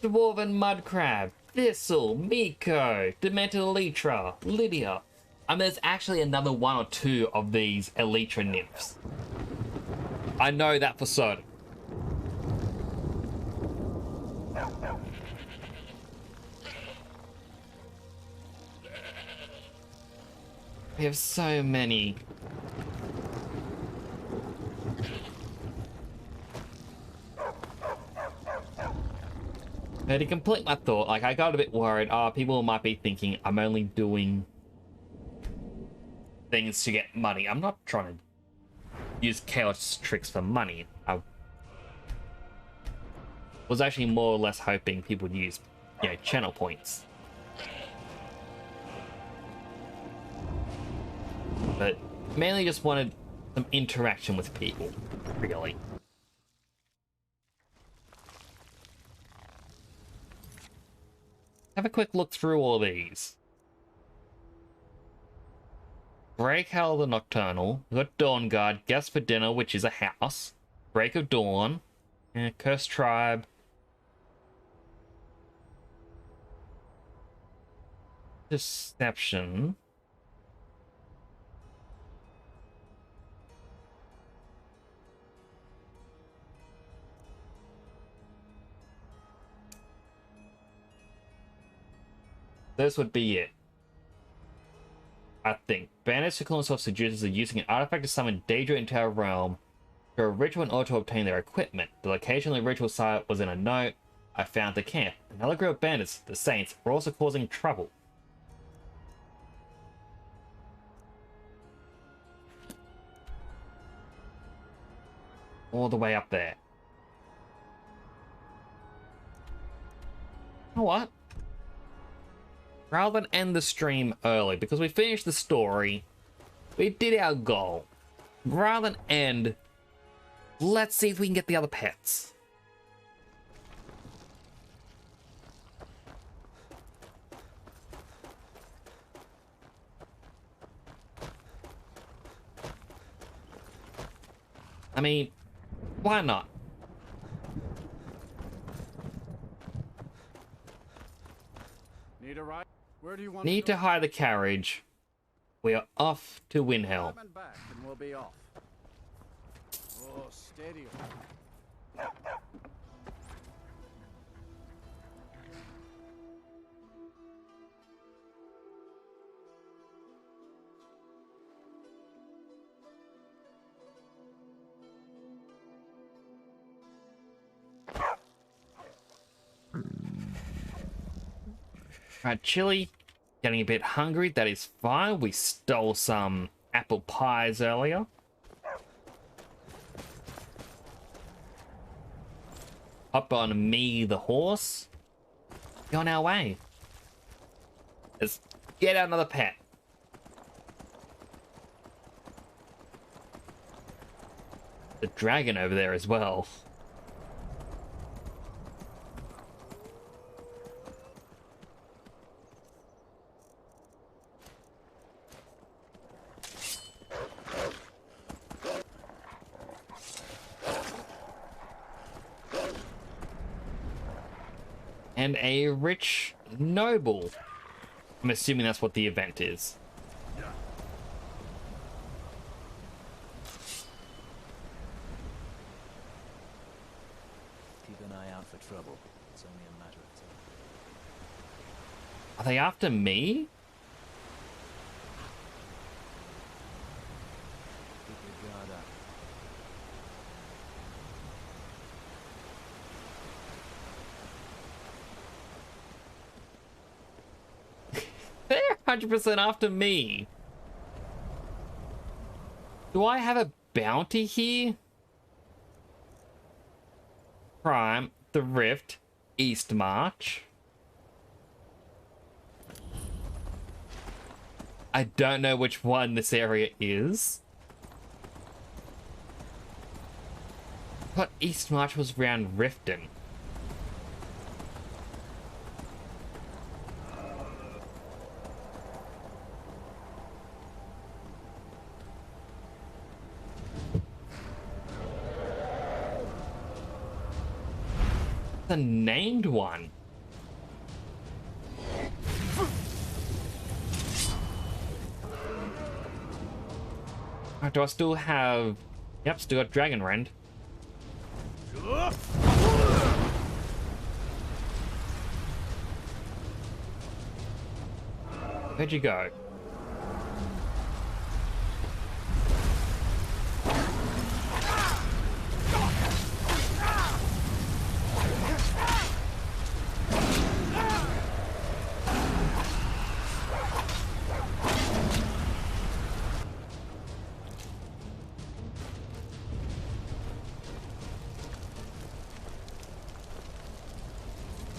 Dwarven Mud Crab, Thistle, Miko, Demented Elytra, Lydia. I mean, there's actually another one or two of these Elytra nymphs. I know that for certain. We have so many. Now, to complete my thought, like, I got a bit worried. Oh, people might be thinking I'm only doing things to get money. I'm not trying to use chaos tricks for money. I was actually more or less hoping people would use, you know, channel points. But mainly just wanted some interaction with people, really. Have a quick look through all these. Break Hell the Nocturnal. We've got Dawn Guard, Guest for Dinner, which is a house. Break of Dawn. Cursed Tribe. Deception. This would be it. I think. Bandits who call themselves seducers are using an artifact to summon danger into our realm through a ritual in order to obtain their equipment. The location of the ritual site was in a note I found at the camp. Another group of bandits, the Saints, were also causing trouble. All the way up there. You know what? Rather than end the stream early, because we finished the story, we did our goal. Rather than end, let's see if we can get the other pets. I mean, why not? Need a ride? Where do you want Need to hire the carriage. We are off to Windhelm. back and we'll be off. Oh, steady. Right, Chili, getting a bit hungry. That is fine. We stole some apple pies earlier. Up on me, the horse. Be on our way. Let's get out another pet. The dragon over there as well. And a rich noble. I'm assuming that's what the event is. Keep an eye out for trouble. It's only a matter of time. Are they after me? Keep your guard up. They're 100% after me. Do I have a bounty here? Prime, the Rift, East March. I don't know which one this area is. But East March was around Riften. The named one. Do I still have... Yep, still got Dragon Rend. Where'd you go?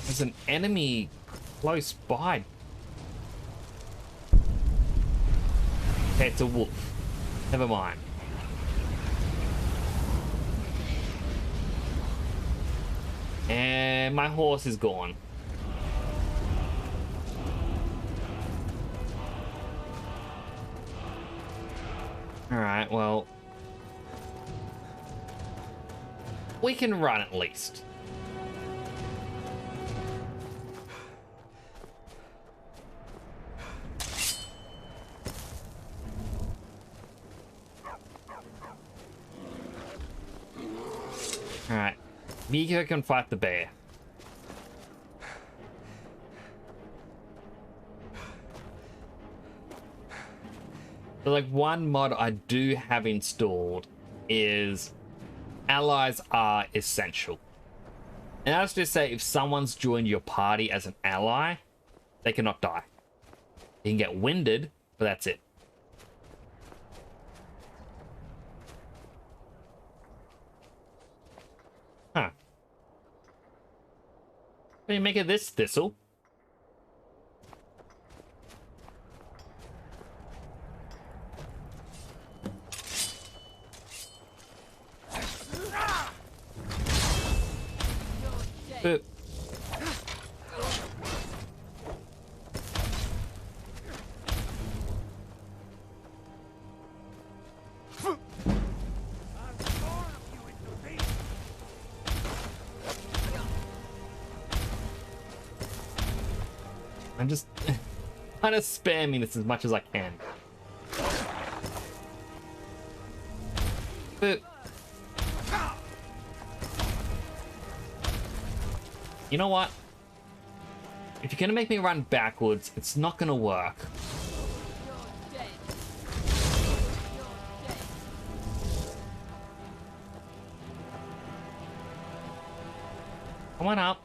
There's an enemy close by. Okay, it's a wolf. Never mind. And my horse is gone. Alright, well... we can run at least. Alright. Mika can fight the bear. So like one mod I do have installed is allies are essential. And that's just say if someone's joined your party as an ally, they cannot die. You can get winded, but that's it. Huh. What do you make of this thistle? I'm just kind of spamming this as much as I can. But you know what? If you're gonna make me run backwards, it's not gonna work. Come on up.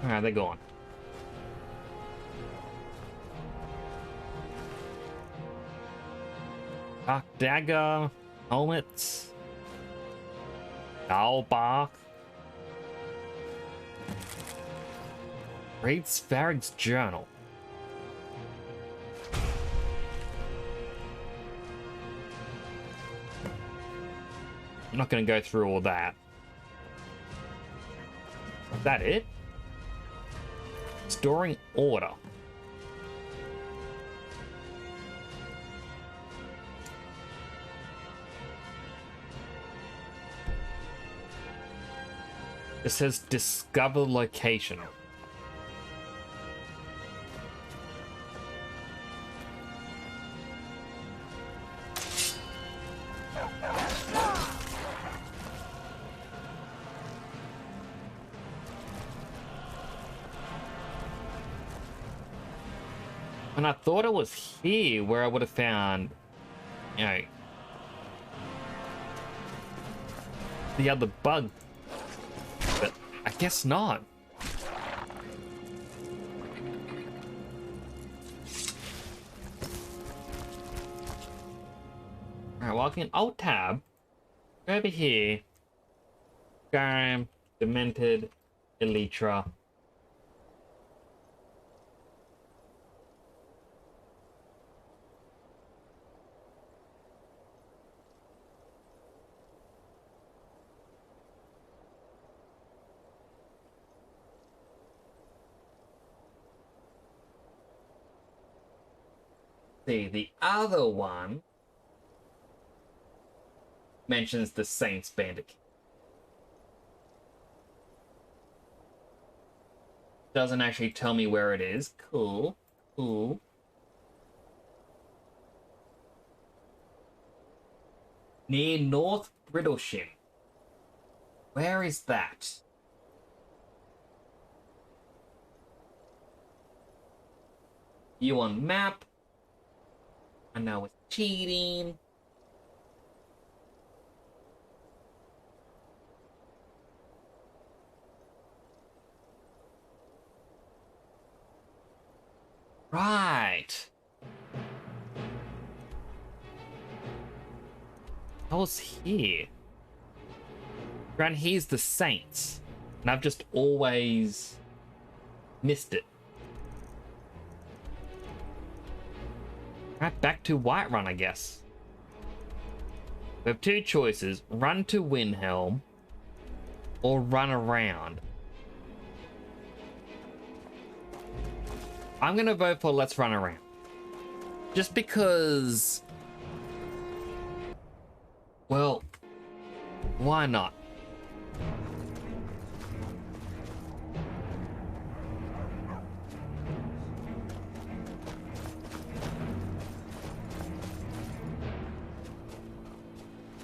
Alright, they're gone. Dark Dagger, helmets, Owl Bark. Read Svarig's journal. I'm not going to go through all that. Is that it? Storing order. It says discover location. And I thought it was here where I would have found, you know, the other bug. But I guess not. Alright, well I can alt tab. Go over here. Skyrim, Demented, Elytra. See, the other one mentions the Saints Bandit. Doesn't actually tell me where it is. Cool. Cool. Near North Brittlesham. Where is that? You on map? I know it's cheating. Right. I was here. Around here's the Saints. And I've just always missed it. Right, back to Whiterun, I guess. We have two choices. Run to Windhelm or run around. I'm gonna vote for let's run around. Just because... well, why not?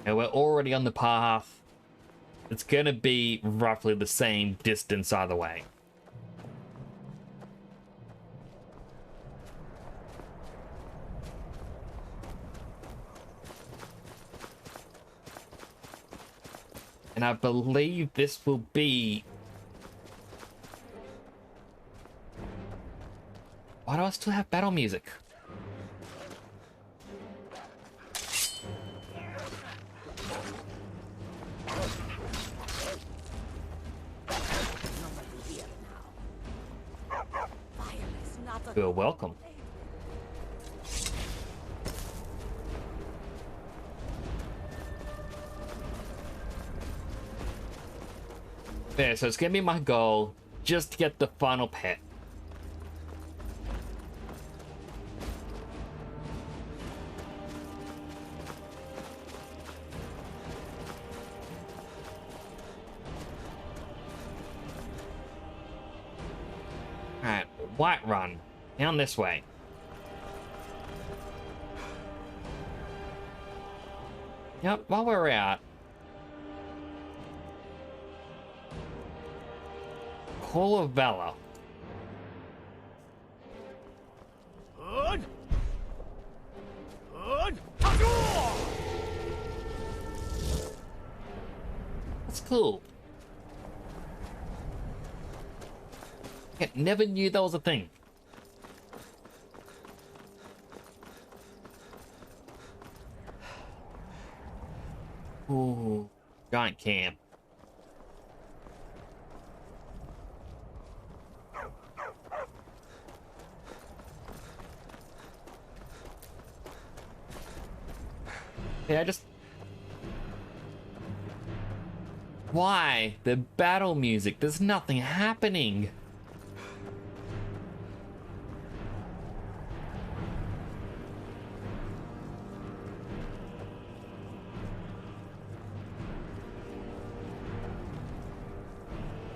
And we're already on the path. It's gonna be roughly the same distance either way. And I believe this will be... why do I still have battle music? You're welcome. Yeah, so it's gonna be my goal just to get the final pet. Alright, Whiterun. Down this way. Yep, while we're out, Hall of Valor. That's cool. I never knew that was a thing. Ooh, giant camp. Yeah, why? The battle music, there's nothing happening.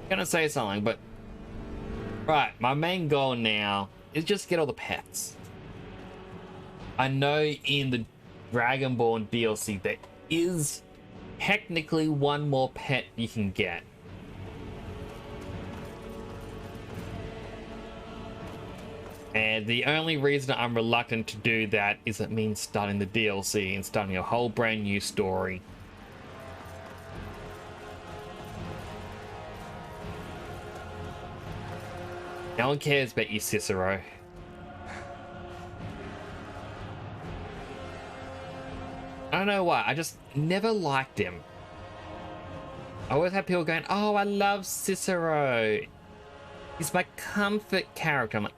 Gonna say something, but right, my main goal now is just get all the pets. I know in the Dragonborn DLC there is technically one more pet you can get. And the only reason I'm reluctant to do that is it means starting the DLC and starting a whole brand new story. No one cares about you, Cicero. I don't know why, I just never liked him. I always had people going, oh, I love Cicero. He's my comfort character. I'm like,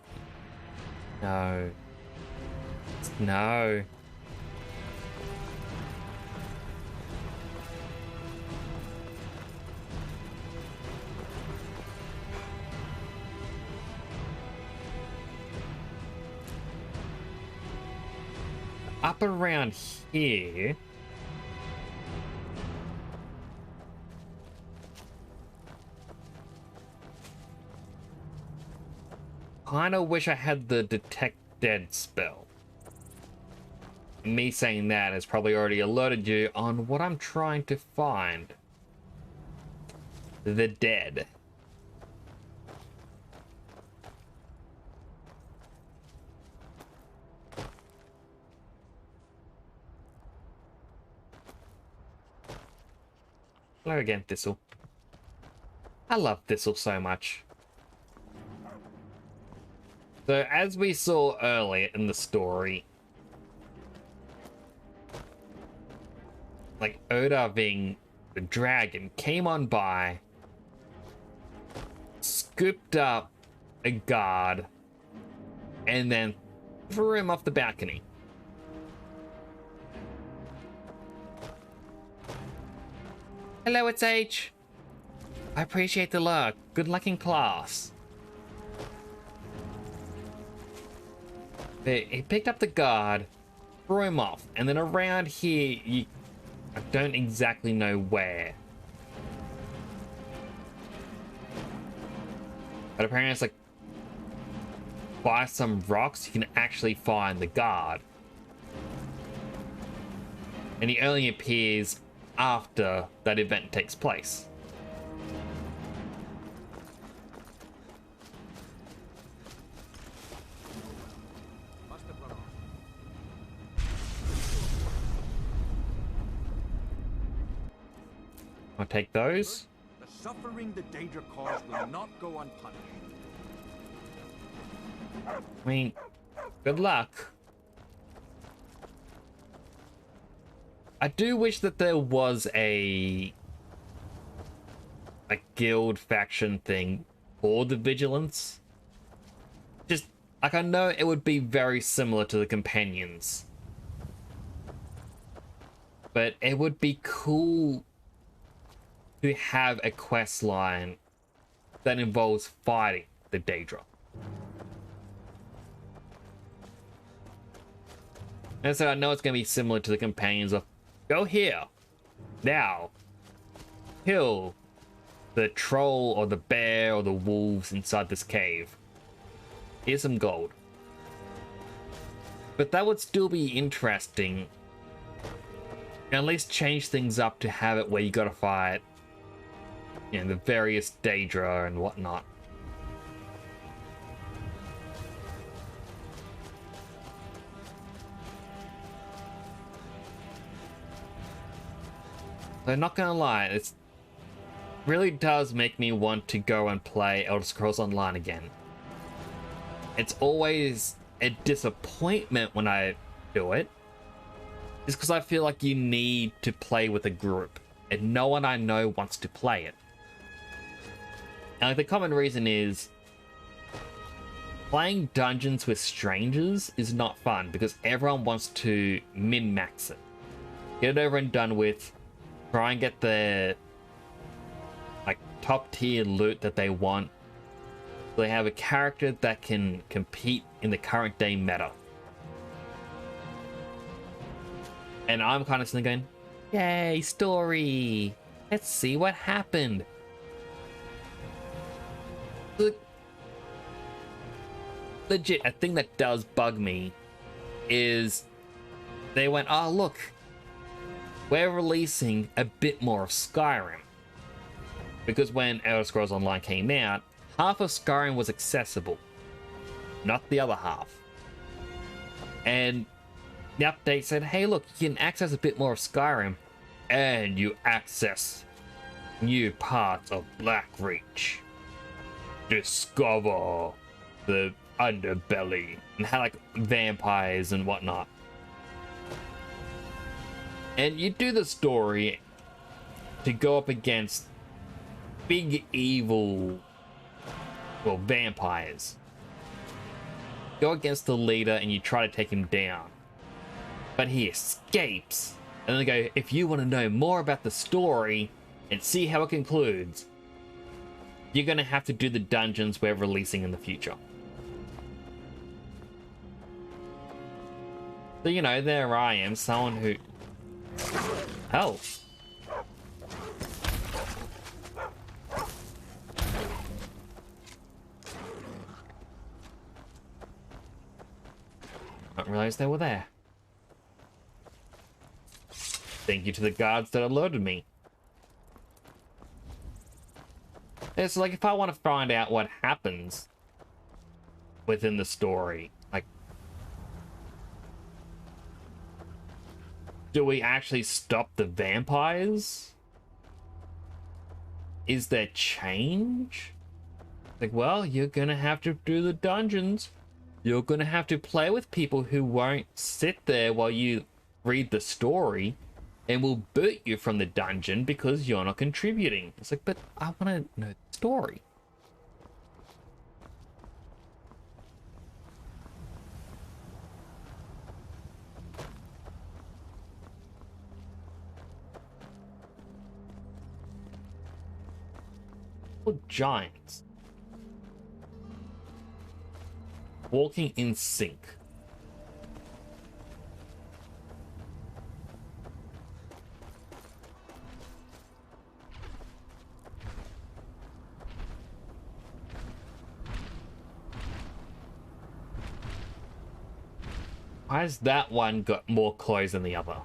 no. No. up around here. Kinda wish I had the detect dead spell. Me saying that has probably already alerted you on what I'm trying to find. The dead. Hello again, Thistle. I love Thistle so much. So, as we saw earlier in the story, like Oda being the dragon came on by, scooped up a guard, and then threw him off the balcony. Hello, it's H. I appreciate the luck. Good luck in class. He picked up the guard, threw him off, and then around here, I don't exactly know where. But apparently it's like, by some rocks, you can actually find the guard. And he only appears after that event takes place. I'll take those. The suffering the danger caused will not go unpunished. I mean, good luck. I do wish that there was a guild faction thing for the vigilance. Just, like, I know it would be very similar to the companions. But it would be cool to have a quest line that involves fighting the Daedra. And so I know it's going to be similar to the companions of, go here, now, kill the troll or the bear or the wolves inside this cave. Here's some gold. But that would still be interesting. At least change things up to have it where you gotta fight, you know, the various Daedra and whatnot. So not gonna lie, it really does make me want to go and play Elder Scrolls Online again. It's always a disappointment when I do it, just because I feel like you need to play with a group, and no one I know wants to play it. And the common reason is playing dungeons with strangers is not fun because everyone wants to min-max it. Get it over and done with, try and get the top tier loot that they want. So they have a character that can compete in the current day meta. And I'm kind of sitting going, yay, story! Let's see what happened. Legit, a thing that does bug me is they went, oh look, we're releasing a bit more of Skyrim. Because when Elder Scrolls Online came out, half of Skyrim was accessible, not the other half. And the update said, hey look, you can access a bit more of Skyrim, and you access new parts of Blackreach. Discover the underbelly, and had like vampires and whatnot. And you do the story to go up against big evil, well, vampires. Go against the leader and you try to take him down. But he escapes. And then they go, if you want to know more about the story and see how it concludes, you're going to have to do the dungeons we're releasing in the future. So, you know, there I am, someone who... Oh. I didn't realize they were there. Thank you to the guards that alerted me. It's like if I want to find out what happens within the story, like, do we actually stop the vampires? Is there change? Like, well, you're gonna have to do the dungeons. You're gonna have to play with people who won't sit there while you read the story and will boot you from the dungeon because you're not contributing. It's like, but I want to know the story. Or giants. Walking in sync. Why has that one got more clothes than the other?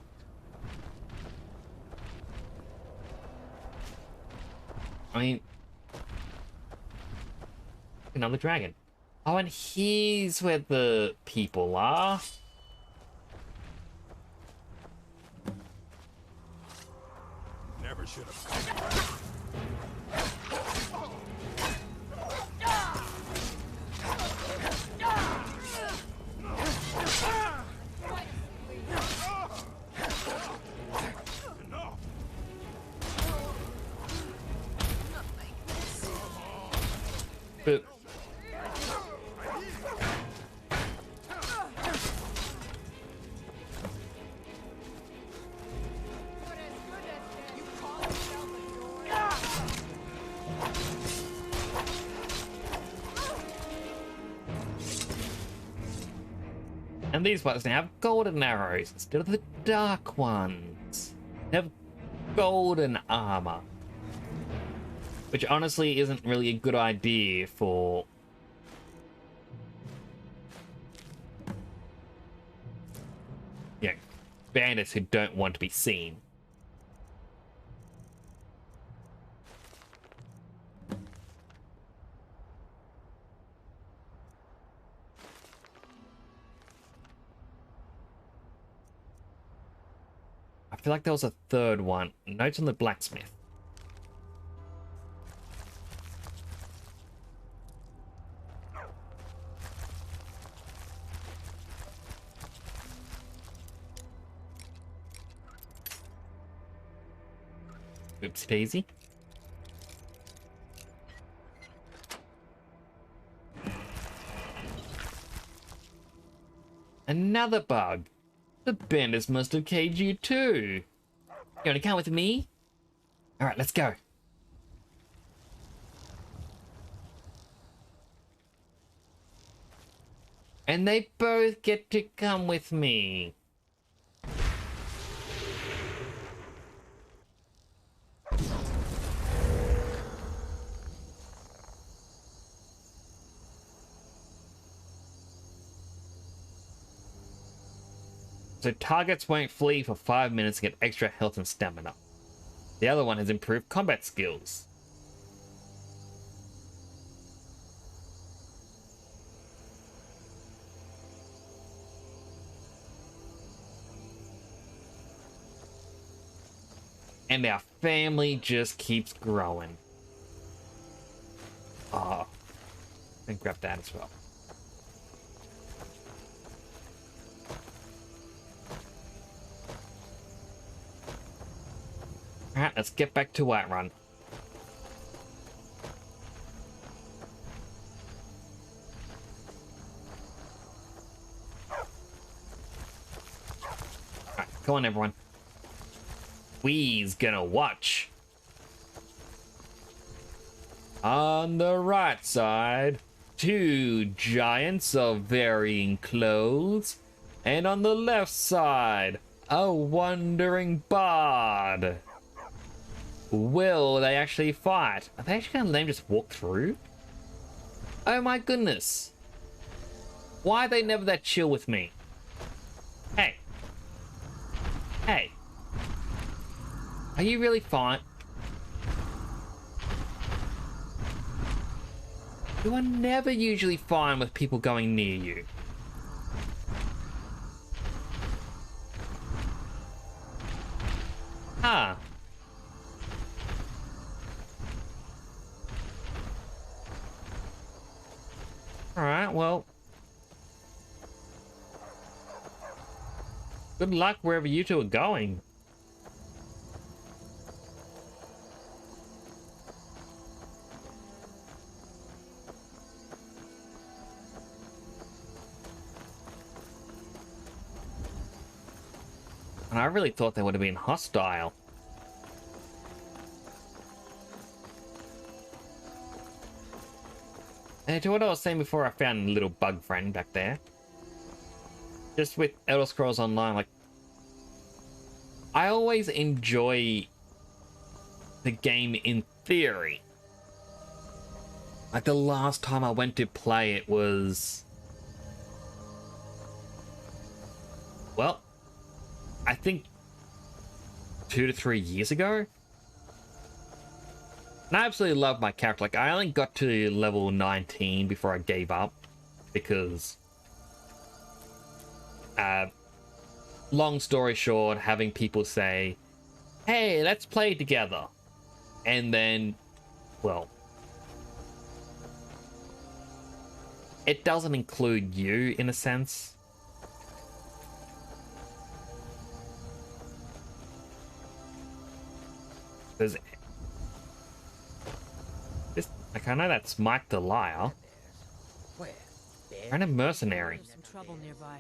I mean... Another dragon. Oh, and here's where the people are. Never should have come. But... And these ones now have golden arrows instead of the dark ones. They have golden armor. Which honestly isn't really a good idea for... yeah, bandits who don't want to be seen. I feel like there was a third one. Notes on the blacksmith. Oopsie daisy. Another bug. The bandits must have caged you too. You wanna come with me? Alright, let's go. And they both get to come with me. So targets won't flee for 5 minutes to get extra health and stamina. The other one has improved combat skills. And our family just keeps growing. Ah, and grab that as well. Alright, let's get back to Whiterun. Alright, come on everyone. We's gonna watch. On the right side, 2 giants of varying clothes And on the left side, a wandering bard. Will they actually fight? Are they actually gonna let him just walk through? Oh my goodness. Why are they never that chill with me? Hey. Hey. Are you really fine? You are never usually fine with people going near you. Huh. Alright, well. Good luck wherever you two are going. And I really thought they would have been hostile. And to what I was saying before, I found a little bug friend back there. Just with Elder Scrolls Online, like, I always enjoy the game in theory. Like, the last time I went to play it was... well, I think 2 to 3 years ago. And I absolutely love my character. Like, I only got to level 19 before I gave up. Because... long story short, having people say, hey, let's play together. And then, well... it doesn't include you, in a sense. There's... this, like, I know that's Mike the Liar. And a mercenary. There's some trouble nearby.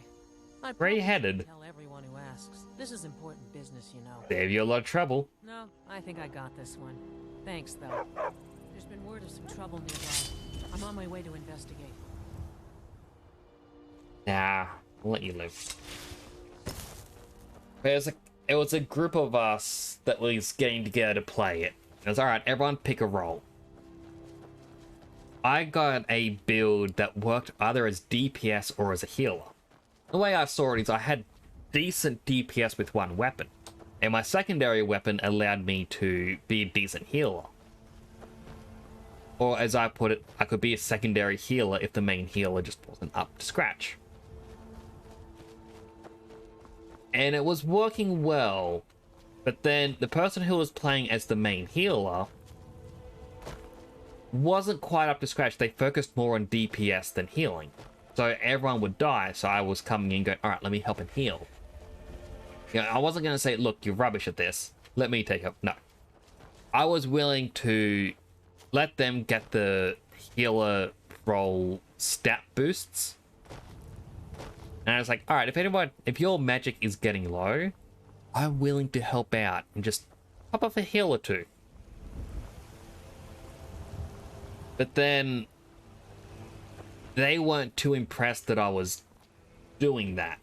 Gray-headed. Tell everyone who asks. This is important business, you know. Save you a lot of trouble. No, I think I got this one. Thanks, though. There's been word of some trouble nearby. I'm on my way to investigate. Nah, I'll let you live. It was a group of us that was getting together to play it. It was alright, everyone pick a role. I got a build that worked either as DPS or as a healer. The way I saw it is I had decent DPS with one weapon, and my secondary weapon allowed me to be a decent healer. Or as I put it, I could be a secondary healer if the main healer just wasn't up to scratch. And it was working well, but then the person who was playing as the main healer wasn't quite up to scratch. They focused more on DPS than healing. So everyone would die, so I was coming in going, alright, let me help and heal. You know, I wasn't going to say, look, you're rubbish at this. Let me take up. No. I was willing to let them get the healer role stat boosts. And I was like, alright, if your magic is getting low, I'm willing to help out and just pop off a heal or two. But then they weren't too impressed that I was doing that.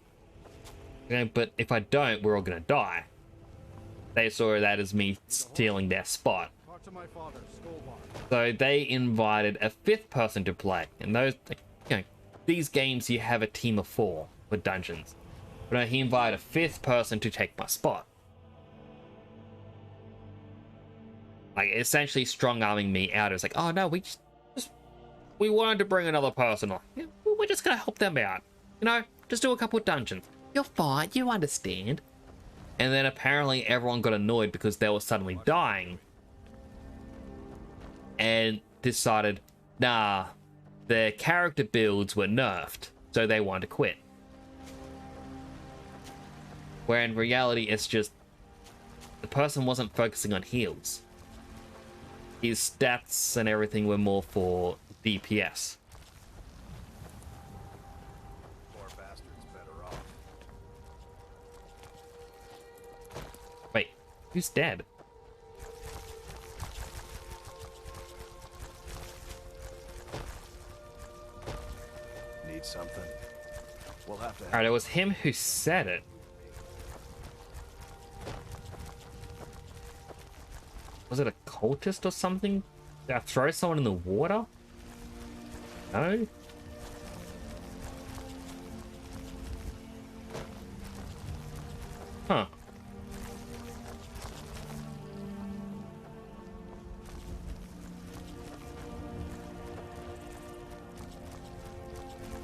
Okay, but if I don't, we're all gonna die. They saw that as me stealing their spot. So they invited a 5th person to play. And those, you know, these games you have a team of 4 with dungeons. But no, he invited a 5th person to take my spot. Like, essentially strong-arming me out. It was like, oh no, we wanted to bring another person on. We're just gonna help them out. You know, just do a couple of dungeons. You're fine, you understand. And then apparently everyone got annoyed because they were suddenly dying. And decided, nah, their character builds were nerfed, so they wanted to quit. Where in reality, it's just the person wasn't focusing on heals. His stats and everything were more for DPS. Poor bastard's better off. Wait, who's dead? Need something? We'll have to. Alright, it was him who said it. Was it a cultist or something? Did I throw someone in the water? No? Huh.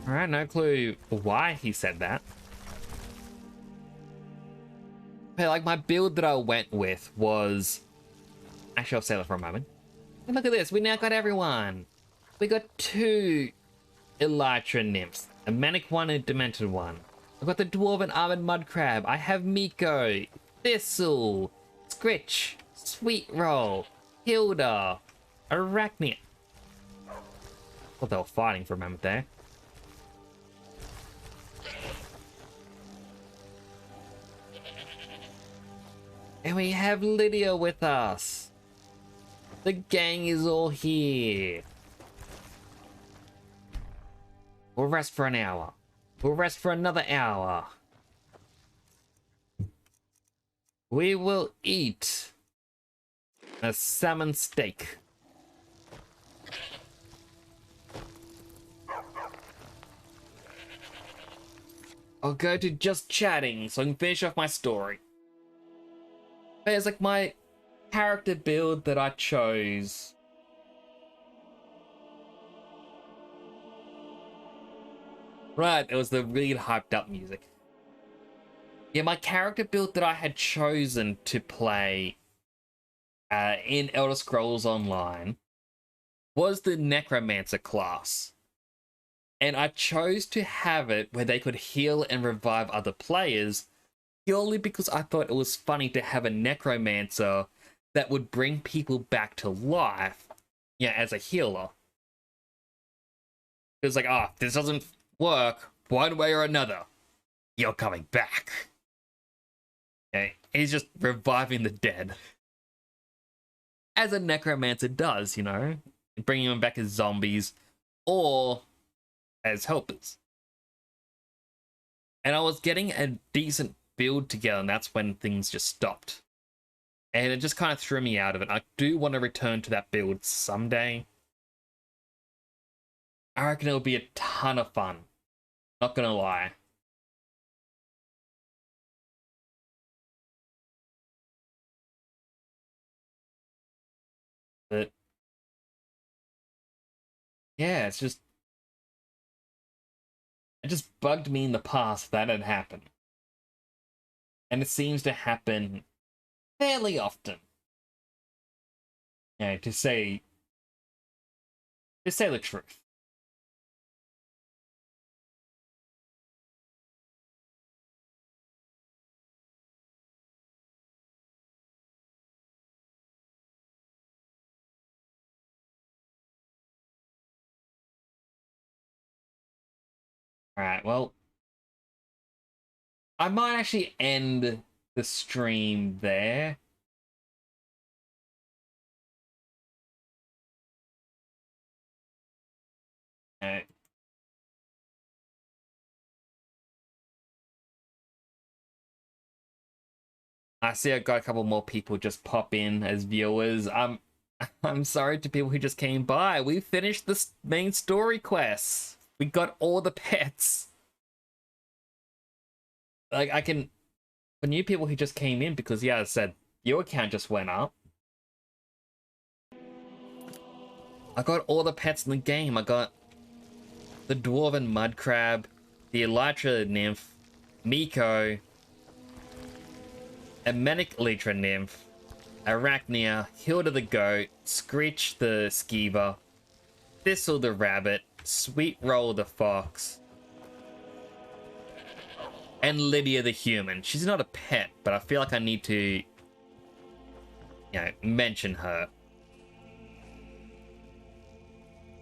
Alright, no clue why he said that. But like my build that I went with was... Actually, I'll say that for a moment. And look at this, we now got everyone. We got 2 Elytra nymphs, a manic one and a demented one. I've got the dwarven armored mud crab. I have Miko, Thistle, Scritch, Sweet Roll, Hilda, Arachnia. Thought they were fighting for a moment there. And we have Lydia with us. The gang is all here. We'll rest for an hour. We'll rest for another hour. We will eat a salmon steak. I'll go to just chatting so I can finish off my story. But it's like my character build that I chose. Right, it was the really hyped up music. Yeah, my character build that I had chosen to play in Elder Scrolls Online was the Necromancer class. And I chose to have it where they could heal and revive other players purely because I thought it was funny to have a Necromancer that would bring people back to life, yeah, as a healer. It was like, ah, this doesn't work one way or another. You're coming back. Okay, he's just reviving the dead. As a Necromancer does, you know, bringing them back as zombies or as helpers. And I was getting a decent build together, and that's when things just stopped. And it just kind of threw me out of it. I do want to return to that build someday. I reckon it'll be a ton of fun. Not gonna lie. But yeah, it's just... It just bugged me in the past that had happened. And it seems to happen fairly often. Yeah, to say the truth. Alright, well, I might actually end the stream there. I see I got a couple more people just pop in as viewers. I'm sorry to people who just came by. We finished the main story quests. We got all the pets. Like, I can... For new people who just came in, because, yeah, as I said, your account just went up. I got all the pets in the game. I got the Dwarven Mud Crab, the Elytra Nymph, Miko, a Manic Elytra Nymph, Arachnia, Hilda the Goat, Screech the Skeever, Thistle the Rabbit, Sweet Roll the Fox, and Lydia the Human. She's not a pet, but I feel like I need to, you know, mention her.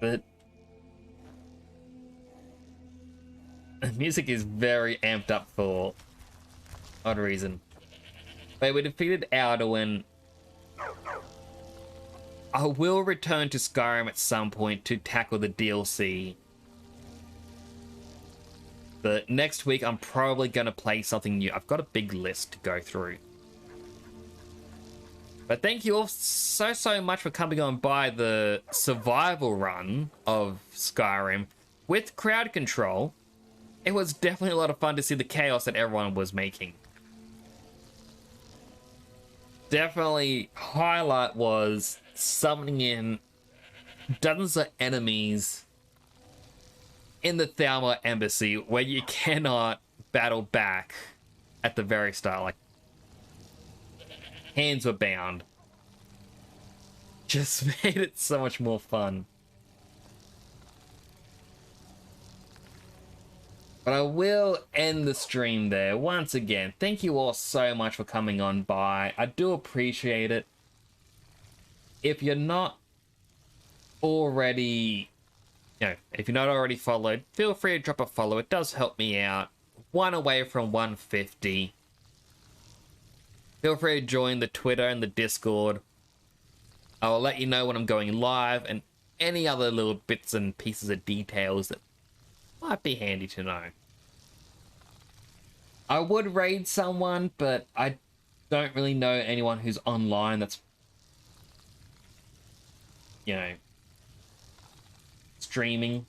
But the music is very amped up for odd reason. But we defeated Alduin. I will return to Skyrim at some point to tackle the DLC. But next week, I'm probably going to play something new. I've got a big list to go through. But thank you all so much for coming on by the survival run of Skyrim with crowd control. It was definitely a lot of fun to see the chaos that everyone was making. Definitely highlight was summoning in dozens of enemies in the Thalma embassy where you cannot battle back at the very start. Like, hands were bound. Just made it so much more fun. But I will end the stream there. Once again, thank you all so much for coming on by. I do appreciate it. If you're not already, if you're not already followed, feel free to drop a follow. It does help me out. One away from 150. Feel free to join the Twitter and the Discord. I will let you know when I'm going live and any other little bits and pieces of details that might be handy to know. I would raid someone, but I don't really know anyone who's online that's, streaming.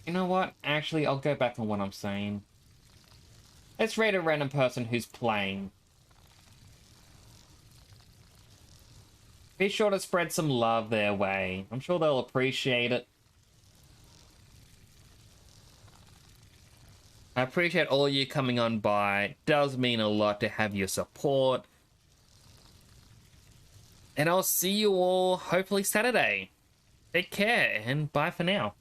You know what? Actually, I'll go back on what I'm saying. Let's raid a random person who's playing. Be sure to spread some love their way. I'm sure they'll appreciate it. I appreciate all you coming on by. It does mean a lot to have your support. And I'll see you all hopefully Saturday. Take care and bye for now.